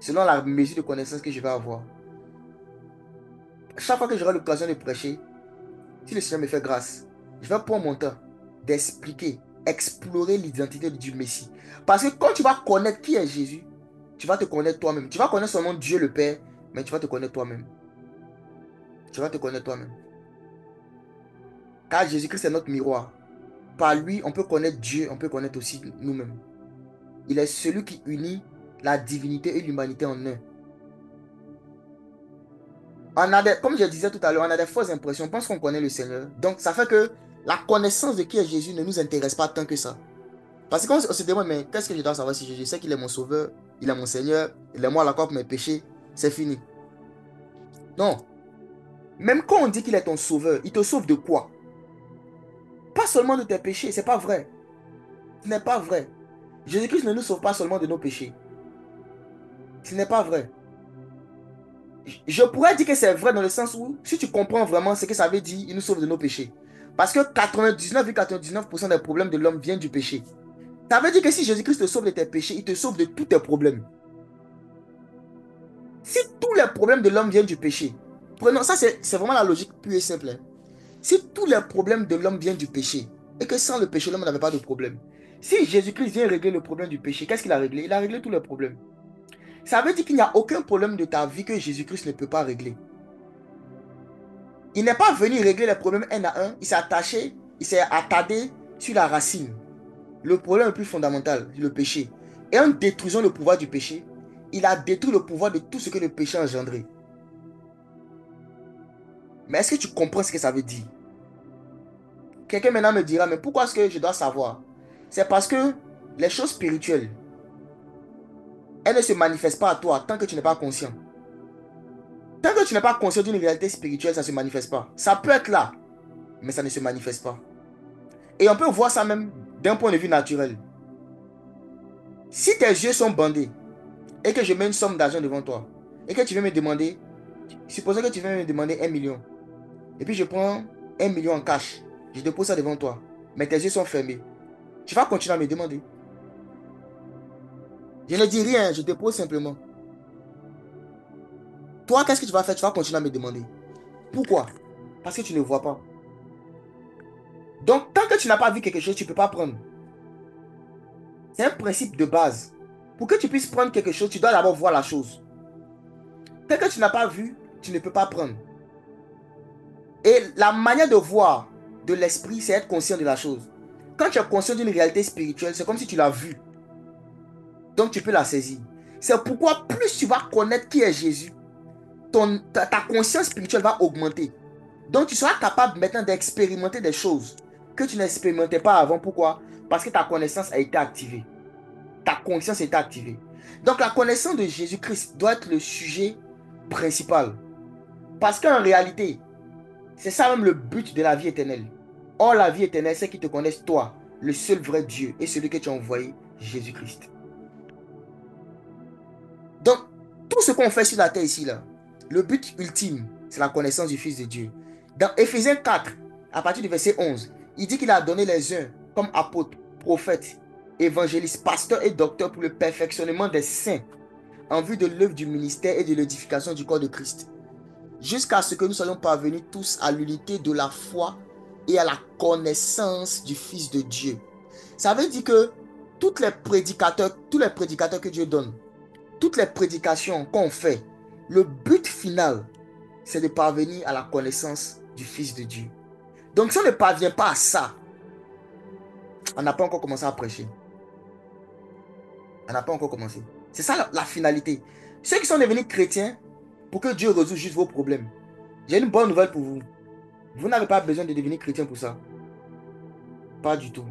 Selon la mesure de connaissance que je vais avoir. Chaque fois que j'aurai l'occasion de prêcher, si le Seigneur me fait grâce, je vais prendre mon temps d'expliquer, explorer l'identité du Messie. Parce que quand tu vas connaître qui est Jésus, tu vas te connaître toi-même. Tu vas connaître seulement Dieu le Père, mais tu vas te connaître toi-même. Tu vas te connaître toi-même. Car Jésus-Christ est notre miroir. Par lui, on peut connaître Dieu, on peut connaître aussi nous-mêmes. Il est celui qui unit la divinité et l'humanité en un. Comme je disais tout à l'heure, on a des fausses impressions. On pense qu'on connaît le Seigneur. Donc, ça fait que la connaissance de qui est Jésus ne nous intéresse pas tant que ça. Parce qu'on se demande, mais qu'est-ce que je dois savoir si Jésus? Je sais qu'il est mon sauveur, il est mon Seigneur, il est moi à la croix pour mes péchés. C'est fini. Non. Même quand on dit qu'il est ton sauveur, il te sauve de quoi? Pas seulement de tes péchés, c'est pas vrai. Ce n'est pas vrai. Jésus-Christ ne nous sauve pas seulement de nos péchés. Ce n'est pas vrai. Je pourrais dire que c'est vrai dans le sens où, si tu comprends vraiment ce que ça veut dire, il nous sauve de nos péchés. Parce que 99,99% des problèmes de l'homme viennent du péché. Ça veut dire que si Jésus-Christ te sauve de tes péchés, il te sauve de tous tes problèmes. Si tous les problèmes de l'homme viennent du péché, prenons ça, c'est vraiment la logique pure et simple. Hein. Si tous les problèmes de l'homme viennent du péché, et que sans le péché, l'homme n'avait pas de problème. Si Jésus-Christ vient régler le problème du péché, qu'est-ce qu'il a réglé? Il a réglé tous les problèmes. Ça veut dire qu'il n'y a aucun problème de ta vie que Jésus-Christ ne peut pas régler. Il n'est pas venu régler les problèmes un à un. Il s'est attardé sur la racine. Le problème le plus fondamental, le péché. Et en détruisant le pouvoir du péché, il a détruit le pouvoir de tout ce que le péché a engendré. Mais est-ce que tu comprends ce que ça veut dire? Quelqu'un maintenant me dira, mais pourquoi est-ce que je dois savoir? C'est parce que les choses spirituelles, elles ne se manifestent pas à toi tant que tu n'es pas conscient. Tant que tu n'es pas conscient d'une réalité spirituelle, ça ne se manifeste pas. Ça peut être là, mais ça ne se manifeste pas. Et on peut voir ça même d'un point de vue naturel. Si tes yeux sont bandés et que je mets une somme d'argent devant toi et que tu viens me demander, supposons que tu viens me demander 1 million et puis je prends 1 million en cash, je dépose ça devant toi, mais tes yeux sont fermés. Tu vas continuer à me demander. Je ne dis rien, je dépose simplement. Toi, qu'est-ce que tu vas faire? Tu vas continuer à me demander. Pourquoi? Parce que tu ne vois pas. Donc, tant que tu n'as pas vu quelque chose, tu ne peux pas prendre. C'est un principe de base. Pour que tu puisses prendre quelque chose, tu dois d'abord voir la chose. Tant que tu n'as pas vu, tu ne peux pas prendre. Et la manière de voir de l'esprit, c'est être conscient de la chose. Quand tu es conscient d'une réalité spirituelle, c'est comme si tu l'as vu. Donc tu peux la saisir. C'est pourquoi plus tu vas connaître qui est Jésus, ta conscience spirituelle va augmenter. Donc tu seras capable maintenant d'expérimenter des choses que tu n'expérimentais pas avant. Pourquoi? Parce que ta connaissance a été activée. Ta conscience a été activée. Donc la connaissance de Jésus-Christ doit être le sujet principal. Parce qu'en réalité, c'est ça même le but de la vie éternelle. Or, la vie éternelle, c'est qu'ils te connaissent toi, le seul vrai Dieu et celui que tu as envoyé, Jésus-Christ. Donc, tout ce qu'on fait sur la terre ici, là, le but ultime, c'est la connaissance du Fils de Dieu. Dans Éphésiens 4, à partir du verset 11, il dit qu'il a donné les uns comme apôtres, prophètes, évangélistes, pasteurs et docteurs pour le perfectionnement des saints en vue de l'œuvre du ministère et de l'édification du corps de Christ, jusqu'à ce que nous soyons parvenus tous à l'unité de la foi et à la connaissance du Fils de Dieu. Ça veut dire que tous les prédicateurs que Dieu donne, toutes les prédications qu'on fait, le but final, c'est de parvenir à la connaissance du Fils de Dieu. Donc si on ne parvient pas à ça, on n'a pas encore commencé à prêcher. On n'a pas encore commencé. C'est ça la finalité. Ceux qui sont devenus chrétiens, pour que Dieu résout juste vos problèmes, j'ai une bonne nouvelle pour vous. Vous n'avez pas besoin de devenir chrétien pour ça. Pas du tout.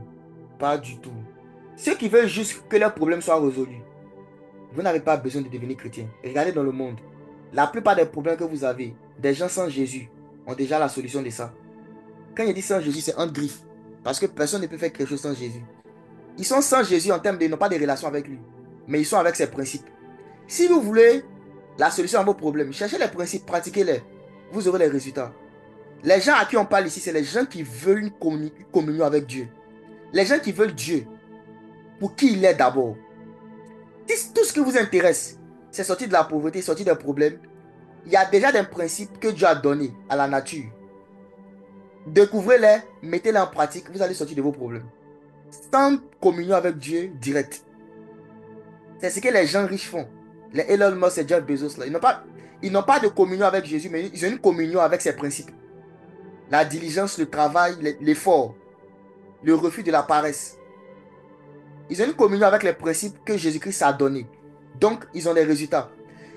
Pas du tout. Ceux qui veulent juste que leurs problèmes soient résolus, vous n'avez pas besoin de devenir chrétien. Regardez dans le monde. La plupart des problèmes que vous avez, des gens sans Jésus ont déjà la solution de ça. Quand il dit sans Jésus, c'est un griffe. Parce que personne ne peut faire quelque chose sans Jésus. Ils sont sans Jésus en termes de n'ont pas de relation avec lui. Mais ils sont avec ses principes. Si vous voulez la solution à vos problèmes, cherchez les principes, pratiquez-les. Vous aurez les résultats. Les gens à qui on parle ici, c'est les gens qui veulent une communion avec Dieu. Les gens qui veulent Dieu pour qui il est d'abord. Si tout ce qui vous intéresse, c'est sortir de la pauvreté, sortir des problèmes, il y a déjà des principes que Dieu a donnés à la nature. Découvrez-les, mettez-les en pratique, vous allez sortir de vos problèmes. Sans communion avec Dieu direct. C'est ce que les gens riches font. Les Elon Musk et Jeff Bezos, là, ils n'ont pas de communion avec Jésus, mais ils ont une communion avec ses principes. La diligence, le travail, l'effort, le refus de la paresse. Ils ont une communion avec les principes que Jésus-Christ a donnés. Donc, ils ont des résultats.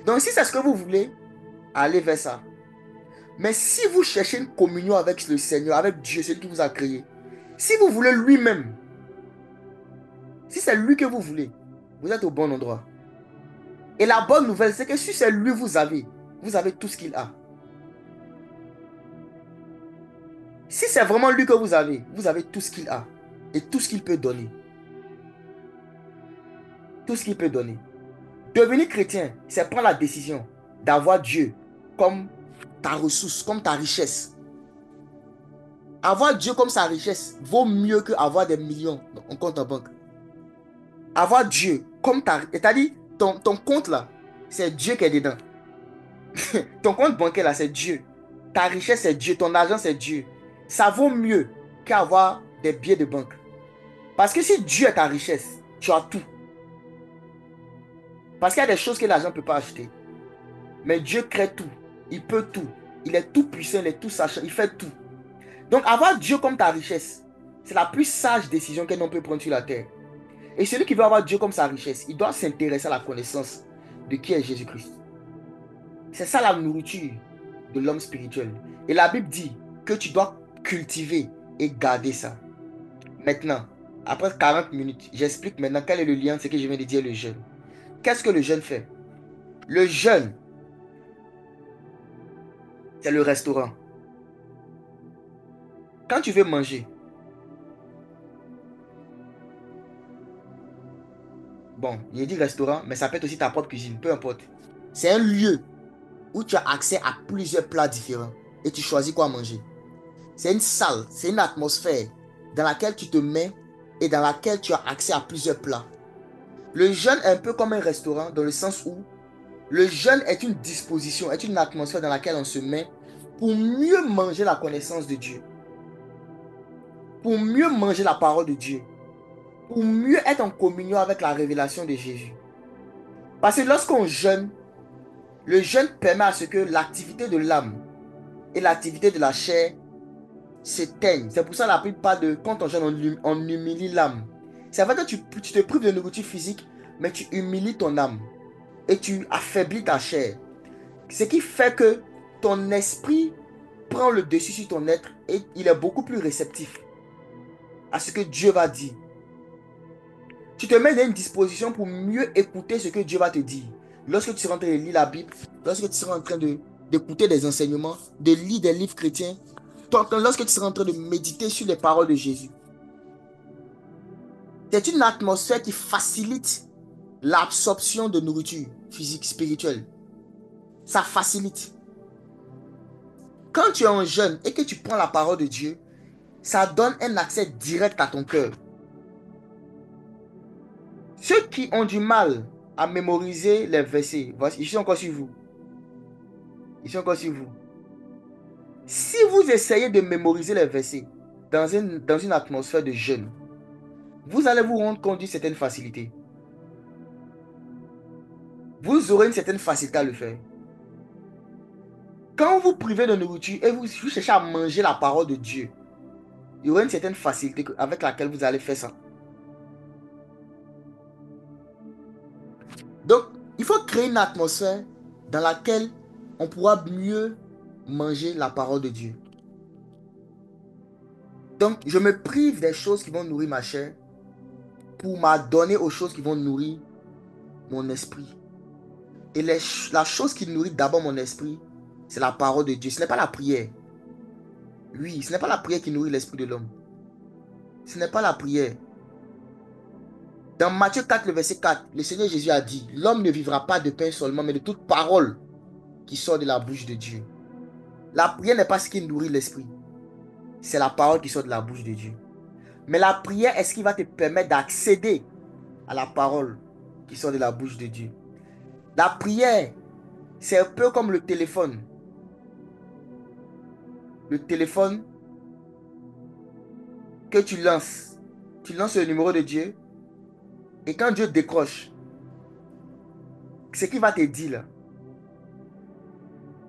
Donc, si c'est ce que vous voulez, allez vers ça. Mais si vous cherchez une communion avec le Seigneur, avec Dieu, celui qui vous a créé, si vous voulez lui-même, si c'est lui que vous voulez, vous êtes au bon endroit. Et la bonne nouvelle, c'est que si c'est lui vous avez tout ce qu'il a. Si c'est vraiment lui que vous avez tout ce qu'il a. Et tout ce qu'il peut donner. Tout ce qu'il peut donner. Devenir chrétien, c'est prendre la décision d'avoir Dieu comme ta ressource, comme ta richesse. Avoir Dieu comme sa richesse vaut mieux qu'avoir des millions en compte en banque. Avoir Dieu comme ta... C'est-à-dire, ton compte là, c'est Dieu qui est dedans. Ton compte bancaire là, c'est Dieu. Ta richesse, c'est Dieu. Ton argent, c'est Dieu. Ça vaut mieux qu'avoir des billets de banque. Parce que si Dieu est ta richesse, tu as tout. Parce qu'il y a des choses que l'argent ne peut pas acheter. Mais Dieu crée tout. Il peut tout. Il est tout puissant, il est tout sachant, il fait tout. Donc avoir Dieu comme ta richesse, c'est la plus sage décision qu'un homme peut prendre sur la terre. Et celui qui veut avoir Dieu comme sa richesse, il doit s'intéresser à la connaissance de qui est Jésus-Christ. C'est ça la nourriture de l'homme spirituel. Et la Bible dit que tu dois cultiver et garder ça. Maintenant, après 40 minutes, j'explique maintenant quel est le lien de ce que je viens de dire, le jeûne. Qu'est-ce que le jeûne fait? Le jeûne, c'est le restaurant. Quand tu veux manger, bon, il dit restaurant, mais ça peut être aussi ta propre cuisine, peu importe. C'est un lieu où tu as accès à plusieurs plats différents et tu choisis quoi manger. C'est une salle, c'est une atmosphère dans laquelle tu te mets et dans laquelle tu as accès à plusieurs plats. Le jeûne est un peu comme un restaurant dans le sens où le jeûne est une disposition, est une atmosphère dans laquelle on se met pour mieux manger la connaissance de Dieu, pour mieux manger la parole de Dieu, pour mieux être en communion avec la révélation de Jésus. Parce que lorsqu'on jeûne, le jeûne permet à ce que l'activité de l'âme et l'activité de la chair s'éteignent. C'est pour ça que la Bible parle de quand on jeûne, on humilie l'âme. Ça veut dire que tu te prives de nourriture physique mais tu humilies ton âme et tu affaiblis ta chair. Ce qui fait que ton esprit prend le dessus sur ton être et il est beaucoup plus réceptif à ce que Dieu va dire. Tu te mets dans une disposition pour mieux écouter ce que Dieu va te dire. Lorsque tu seras en train de lire la Bible, lorsque tu seras en train d'écouter des enseignements, de lire des livres chrétiens, lorsque tu seras en train de méditer sur les paroles de Jésus. C'est une atmosphère qui facilite l'absorption de nourriture physique, spirituelle. Ça facilite. Quand tu es un jeune et que tu prends la parole de Dieu, ça donne un accès direct à ton cœur. Ceux qui ont du mal à mémoriser les versets, voici, je suis encore sur vous. Je suis encore sur vous. Si vous essayez de mémoriser les versets dans une atmosphère de jeûne, vous allez vous rendre compte d'une certaine facilité. Vous aurez une certaine facilité à le faire. Quand vous privez de nourriture et vous cherchez à manger la parole de Dieu, il y aura une certaine facilité avec laquelle vous allez faire ça. Donc, il faut créer une atmosphère dans laquelle on pourra mieux manger la parole de Dieu. Donc, je me prive des choses qui vont nourrir ma chair pour m'adonner aux choses qui vont nourrir mon esprit. Et la chose qui nourrit d'abord mon esprit, c'est la parole de Dieu. Ce n'est pas la prière. Oui, ce n'est pas la prière qui nourrit l'esprit de l'homme. Ce n'est pas la prière. Dans Matthieu 4, le verset 4, le Seigneur Jésus a dit, l'homme ne vivra pas de pain seulement, mais de toute parole qui sort de la bouche de Dieu. La prière n'est pas ce qui nourrit l'esprit. C'est la parole qui sort de la bouche de Dieu. Mais la prière est ce qui va te permettre d'accéder à la parole qui sort de la bouche de Dieu. La prière, c'est un peu comme le téléphone. Le téléphone que tu lances le numéro de Dieu et quand Dieu décroche, ce qu'il va te dire là,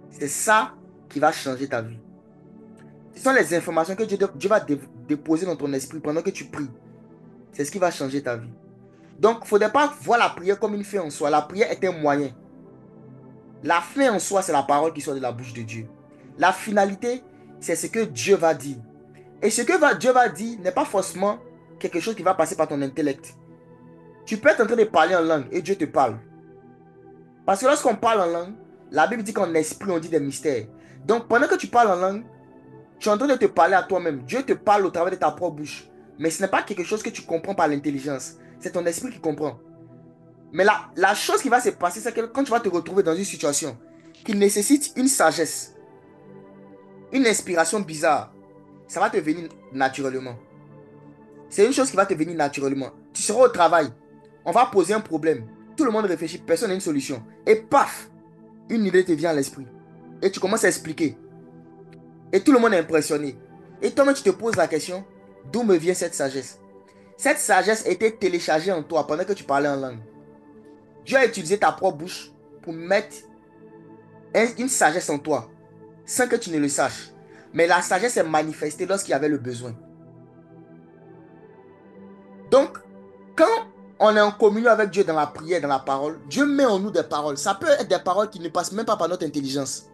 c'est ça qui va changer ta vie. Ce sont les informations que Dieu va déposer dans ton esprit pendant que tu pries. C'est ce qui va changer ta vie. Donc, il ne faudrait pas voir la prière comme une fin en soi. La prière est un moyen. La fin en soi, c'est la parole qui sort de la bouche de Dieu. La finalité, c'est ce que Dieu va dire. Et ce que Dieu va dire n'est pas forcément quelque chose qui va passer par ton intellect. Tu peux être en train de parler en langue et Dieu te parle. Parce que lorsqu'on parle en langue, la Bible dit qu'en esprit, on dit des mystères. Donc, pendant que tu parles en langue, tu es en train de te parler à toi-même. Dieu te parle au travers de ta propre bouche. Mais ce n'est pas quelque chose que tu comprends par l'intelligence. C'est ton esprit qui comprend. Mais la chose qui va se passer, c'est que quand tu vas te retrouver dans une situation qui nécessite une sagesse, une inspiration bizarre, ça va te venir naturellement. C'est une chose qui va te venir naturellement. Tu seras au travail, on va poser un problème. Tout le monde réfléchit, personne n'a une solution. Et paf, une idée te vient à l'esprit. Et tu commences à expliquer. Et tout le monde est impressionné. Et toi-même, tu te poses la question, d'où me vient cette sagesse? Cette sagesse était téléchargée en toi pendant que tu parlais en langue. Dieu a utilisé ta propre bouche pour mettre une sagesse en toi, sans que tu ne le saches. Mais la sagesse est manifestée lorsqu'il y avait le besoin. Donc, quand on est en communion avec Dieu dans la prière, dans la parole, Dieu met en nous des paroles. Ça peut être des paroles qui ne passent même pas par notre intelligence.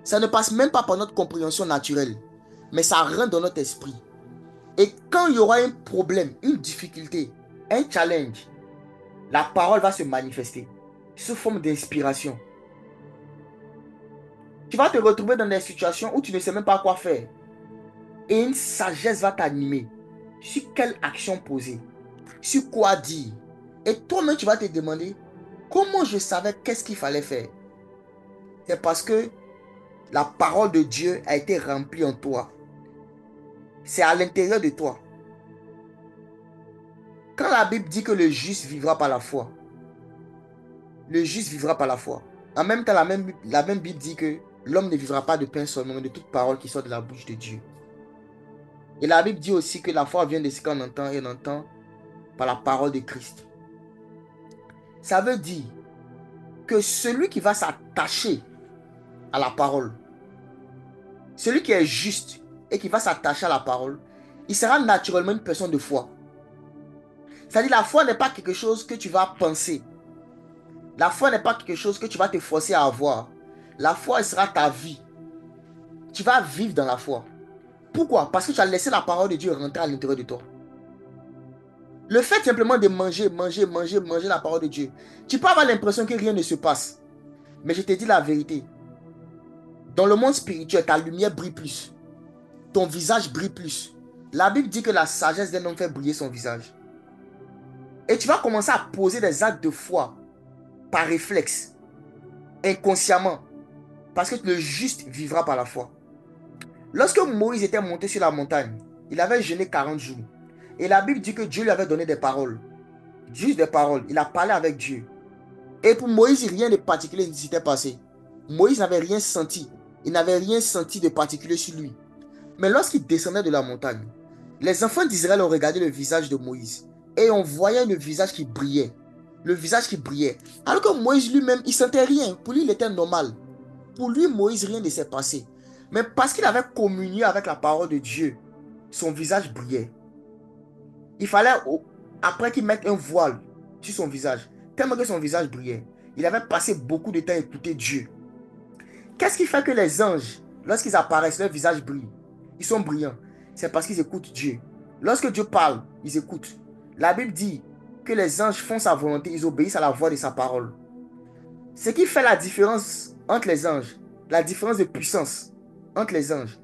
Ça ne passe même pas par notre compréhension naturelle. Mais ça rentre dans notre esprit. Et quand il y aura un problème, une difficulté, un challenge, la parole va se manifester sous forme d'inspiration. Tu vas te retrouver dans des situations où tu ne sais même pas quoi faire. Et une sagesse va t'animer. Sur quelle action poser? Sur quoi dire? Et toi-même, tu vas te demander comment je savais qu'est-ce qu'il fallait faire. C'est parce que la parole de Dieu a été remplie en toi. C'est à l'intérieur de toi. Quand la Bible dit que le juste vivra par la foi, le juste vivra par la foi. En même temps, la même Bible dit que l'homme ne vivra pas de pain seulement, mais de toute parole qui sort de la bouche de Dieu. Et la Bible dit aussi que la foi vient de ce qu'on entend et on entend par la parole de Christ. Ça veut dire que celui qui va s'attacher à la parole, celui qui est juste et qui va s'attacher à la parole, il sera naturellement une personne de foi. C'est-à-dire, la foi n'est pas quelque chose que tu vas penser. La foi n'est pas quelque chose que tu vas te forcer à avoir. La foi, elle sera ta vie. Tu vas vivre dans la foi. Pourquoi? Parce que tu as laissé la parole de Dieu rentrer à l'intérieur de toi. Le fait simplement de manger la parole de Dieu, tu peux avoir l'impression que rien ne se passe. Mais je te dis la vérité. Dans le monde spirituel, ta lumière brille plus. Ton visage brille plus. La Bible dit que la sagesse d'un homme fait briller son visage. Et tu vas commencer à poser des actes de foi par réflexe, inconsciemment. Parce que le juste vivra par la foi. Lorsque Moïse était monté sur la montagne, il avait jeûné 40 jours. Et la Bible dit que Dieu lui avait donné des paroles. Juste des paroles. Il a parlé avec Dieu. Et pour Moïse, rien de particulier ne s'était passé. Moïse n'avait rien senti. Il n'avait rien senti de particulier sur lui. Mais lorsqu'il descendait de la montagne, les enfants d'Israël ont regardé le visage de Moïse. Et on voyait le visage qui brillait. Le visage qui brillait. Alors que Moïse lui-même, il ne sentait rien. Pour lui, il était normal. Pour lui, Moïse, rien ne s'est passé. Mais parce qu'il avait communié avec la parole de Dieu, son visage brillait. Il fallait, après qu'il mette un voile sur son visage, tellement que son visage brillait. Il avait passé beaucoup de temps à écouter Dieu. Qu'est-ce qui fait que les anges, lorsqu'ils apparaissent, leur visage brille? Ils sont brillants. C'est parce qu'ils écoutent Dieu. Lorsque Dieu parle, ils écoutent. La Bible dit que les anges font sa volonté, ils obéissent à la voix de sa parole. Ce qui fait la différence entre les anges, la différence de puissance entre les anges,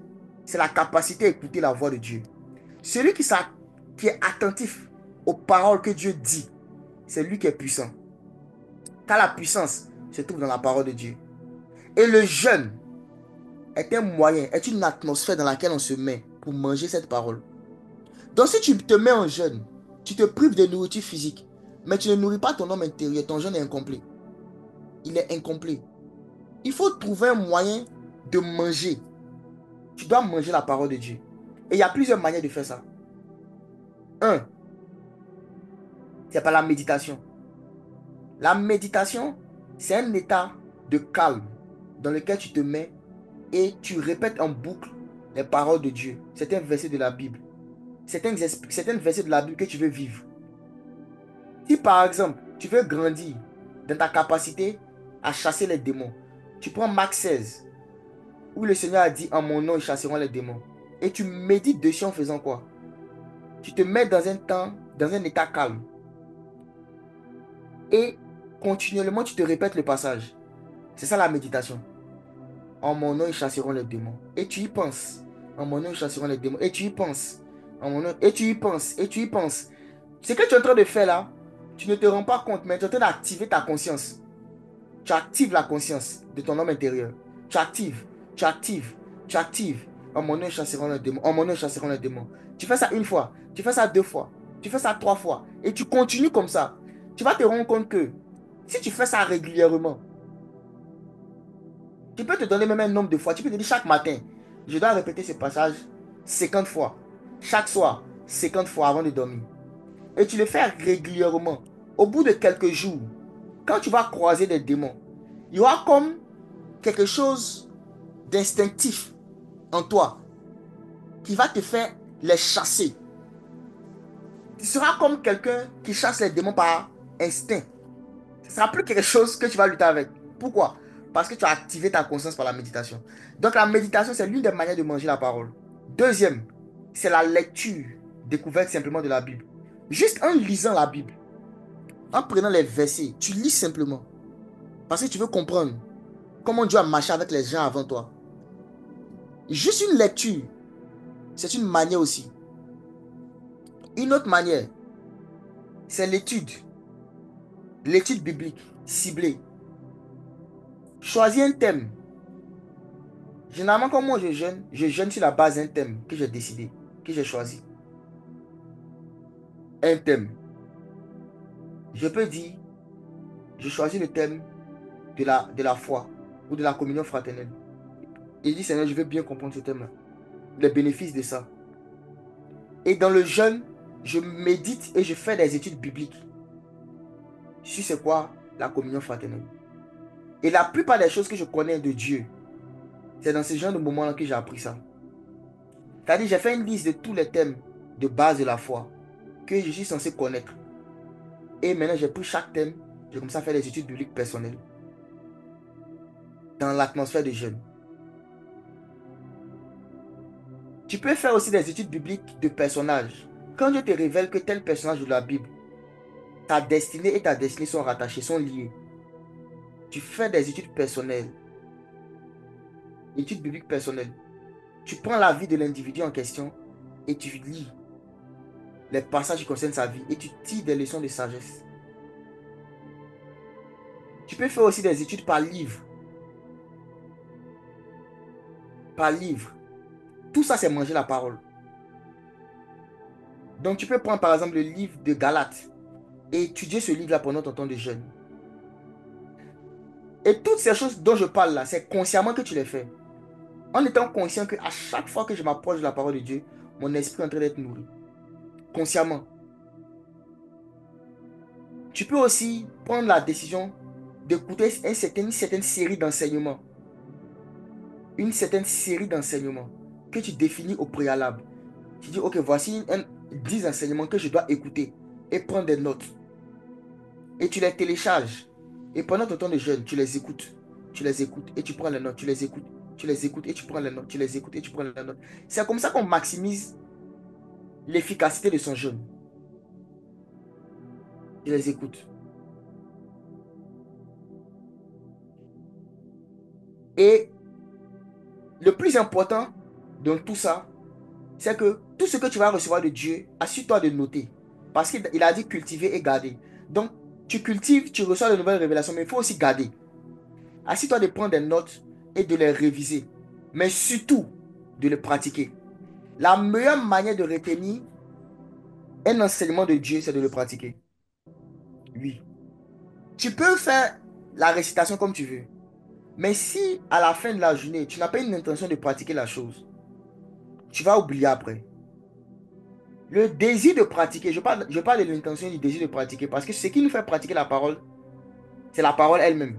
c'est la capacité à écouter la voix de Dieu. Celui qui est attentif aux paroles que Dieu dit, c'est lui qui est puissant. Car la puissance se trouve dans la parole de Dieu. Et le jeûne est un moyen, est une atmosphère dans laquelle on se met pour manger cette parole. Donc si tu te mets en jeûne, tu te prives de nourriture physique, mais tu ne nourris pas ton homme intérieur, ton jeûne est incomplet. Il est incomplet. Il faut trouver un moyen de manger. Tu dois manger la parole de Dieu. Et il y a plusieurs manières de faire ça. Un, c'est par la méditation. La méditation, c'est un état de calme dans lequel tu te mets et tu répètes en boucle les paroles de Dieu. C'est un verset de la Bible. C'est un verset de la Bible que tu veux vivre. Si par exemple, tu veux grandir dans ta capacité à chasser les démons, tu prends Marc 16, où le Seigneur a dit, en mon nom, ils chasseront les démons. Et tu médites dessus en faisant quoi? Tu te mets dans un temps, dans un état calme. Et continuellement, tu te répètes le passage. C'est ça la méditation. En mon nom, ils chasseront les démons. Et tu y penses. En mon nom, ils chasseront les démons. Et tu y penses. En mon nom, et tu y penses. Et tu y penses. Ce que tu es en train de faire là, tu ne te rends pas compte, mais tu es en train d'activer ta conscience. Tu actives la conscience de ton homme intérieur. Tu actives. Tu actives. Tu actives. En mon nom, ils chasseront les démons. En mon nom, ils chasseront les démons. Tu fais ça une fois. Tu fais ça deux fois. Tu fais ça trois fois. Et tu continues comme ça. Tu vas te rendre compte que si tu fais ça régulièrement, tu peux te donner même un nombre de fois. Tu peux te dire chaque matin, je dois répéter ce passage 50 fois. Chaque soir, 50 fois avant de dormir. Et tu le fais régulièrement. Au bout de quelques jours, quand tu vas croiser des démons, il y aura comme quelque chose d'instinctif en toi qui va te faire les chasser. Tu seras comme quelqu'un qui chasse les démons par instinct. Ce ne sera plus quelque chose que tu vas lutter avec. Pourquoi? Parce que tu as activé ta conscience par la méditation. Donc la méditation, c'est l'une des manières de manger la parole. Deuxième, c'est la lecture découverte simplement de la Bible. Juste en lisant la Bible, en prenant les versets, tu lis simplement. Parce que tu veux comprendre comment Dieu a marché avec les gens avant toi. Juste une lecture, c'est une manière aussi. Une autre manière, c'est l'étude. L'étude biblique ciblée. Choisis un thème. Généralement, quand moi je jeûne sur la base d'un thème que j'ai décidé, que j'ai choisi. Un thème. Je peux dire, je choisis le thème de la foi ou de la communion fraternelle. Et je dis, Seigneur, je veux bien comprendre ce thème-là. Les bénéfices de ça. Et dans le jeûne, je médite et je fais des études bibliques sur c'est quoi la communion fraternelle. Et la plupart des choses que je connais de Dieu, c'est dans ce genre de moments-là que j'ai appris ça. C'est-à-dire, j'ai fait une liste de tous les thèmes de base de la foi que je suis censé connaître. Et maintenant, j'ai pris chaque thème. J'ai commencé à faire des études bibliques personnelles. Dans l'atmosphère de jeûne. Tu peux faire aussi des études bibliques de personnages. Quand Dieu te révèle que tel personnage de la Bible, ta destinée et ta destinée sont rattachées, sont liées. Tu fais des études personnelles. Études bibliques personnelles. Tu prends la vie de l'individu en question et tu lis les passages qui concernent sa vie et tu tires des leçons de sagesse. Tu peux faire aussi des études par livre. Par livre. Tout ça, c'est manger la parole. Donc, tu peux prendre par exemple le livre de Galates et étudier ce livre-là pendant ton temps de jeûne. Et toutes ces choses dont je parle là, c'est consciemment que tu les fais. En étant conscient qu'à chaque fois que je m'approche de la parole de Dieu, mon esprit est en train d'être nourri. Consciemment. Tu peux aussi prendre la décision d'écouter une certaine série d'enseignements. Une certaine série d'enseignements que tu définis au préalable. Tu dis, ok, voici 10 enseignements que je dois écouter et prendre des notes. Et tu les télécharges. Et pendant ton temps de jeûne, tu les écoutes. Tu les écoutes et tu prends les notes. Tu les écoutes. Tu les écoutes et tu prends les notes. Tu les écoutes et tu prends les notes. C'est comme ça qu'on maximise l'efficacité de son jeûne. Tu les écoutes. Et le plus important dans tout ça, c'est que tout ce que tu vas recevoir de Dieu, assure-toi de noter. Parce qu'il a dit cultiver et garder. Donc, tu cultives, tu reçois de nouvelles révélations, mais il faut aussi garder. Assure-toi de prendre des notes et de les réviser. Mais surtout, de les pratiquer. La meilleure manière de retenir un enseignement de Dieu, c'est de le pratiquer. Oui. Tu peux faire la récitation comme tu veux. Mais si à la fin de la journée, tu n'as pas une intention de pratiquer la chose, tu vas oublier après. Le désir de pratiquer, je parle de l'intention du désir de pratiquer parce que ce qui nous fait pratiquer la parole, c'est la parole elle-même.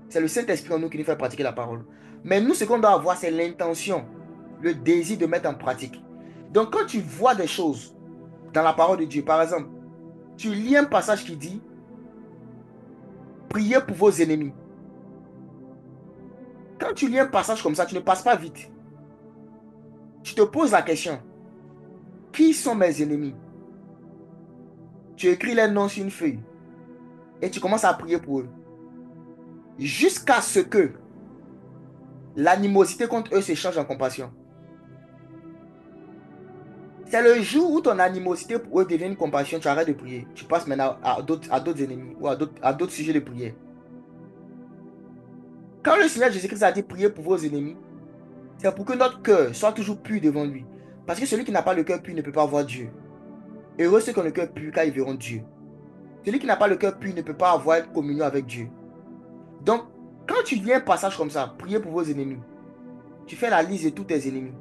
C'est le Saint-Esprit en nous qui nous fait pratiquer la parole. Mais nous, ce qu'on doit avoir, c'est l'intention, le désir de mettre en pratique. Donc, quand tu vois des choses dans la parole de Dieu, par exemple, tu lis un passage qui dit, priez pour vos ennemis. Quand tu lis un passage comme ça, tu ne passes pas vite. Tu te poses la question, qui sont mes ennemis? Tu écris les noms sur une feuille et tu commences à prier pour eux. Jusqu'à ce que l'animosité contre eux se change en compassion. C'est le jour où ton animosité pour eux devient une compassion, tu arrêtes de prier. Tu passes maintenant à d'autres ennemis ou à d'autres sujets de prière. Quand le Seigneur Jésus-Christ a dit prier pour vos ennemis, c'est pour que notre cœur soit toujours pur devant lui. Parce que celui qui n'a pas le cœur pur ne peut pas voir Dieu. Heureux ceux qui ont le cœur pur car ils verront Dieu. Celui qui n'a pas le cœur pur ne peut pas avoir une communion avec Dieu. Donc, quand tu lis un passage comme ça, priez pour vos ennemis, tu fais la liste de tous tes ennemis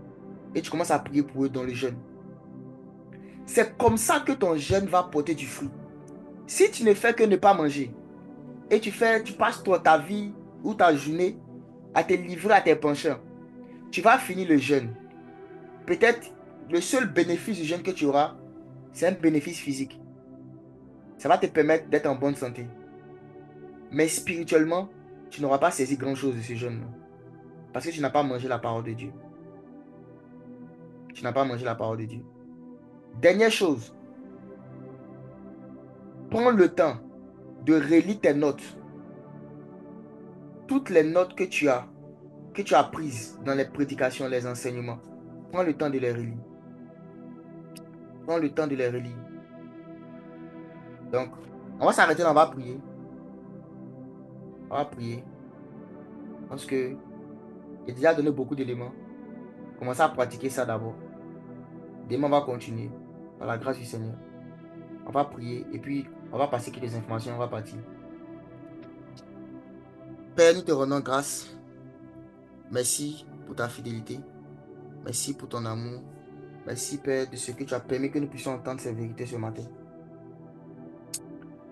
et tu commences à prier pour eux dans le jeûne. C'est comme ça que ton jeûne va porter du fruit. Si tu ne fais que ne pas manger et tu passes ta vie ou ta journée à te livrer à tes penchants, tu vas finir le jeûne. Peut-être le seul bénéfice du jeûne que tu auras, c'est un bénéfice physique. Ça va te permettre d'être en bonne santé. Mais spirituellement, tu n'auras pas saisi grand-chose de ce jeûne. Parce que tu n'as pas mangé la parole de Dieu. Tu n'as pas mangé la parole de Dieu. Dernière chose, prends le temps de relire tes notes. Toutes les notes que tu as prises dans les prédications, les enseignements. Prends le temps de les relire. Prends le temps de les relire. Donc, on va s'arrêter là, on va prier. On va prier. Parce que j'ai déjà donné beaucoup d'éléments. Commencez à pratiquer ça d'abord. Demain, on va continuer. Par la grâce du Seigneur. On va prier et puis on va passer quelques informations. On va partir. Père, nous te rendons grâce. Merci pour ta fidélité. Merci pour ton amour. Merci, Père, de ce que tu as permis que nous puissions entendre ces vérités ce matin.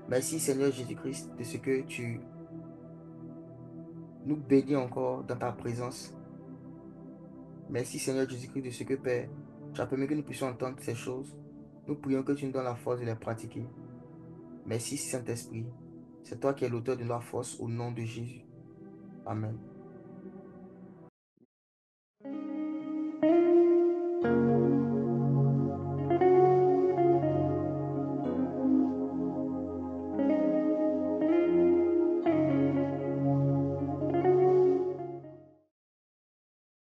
Merci, Seigneur Jésus-Christ, de ce que tu nous bénis encore dans ta présence. Merci, Seigneur Jésus-Christ, de ce que, Père, tu as permis que nous puissions entendre ces choses. Nous prions que tu nous donnes la force de les pratiquer. Merci Saint-Esprit. C'est toi qui es l'auteur de la force au nom de Jésus. Amen.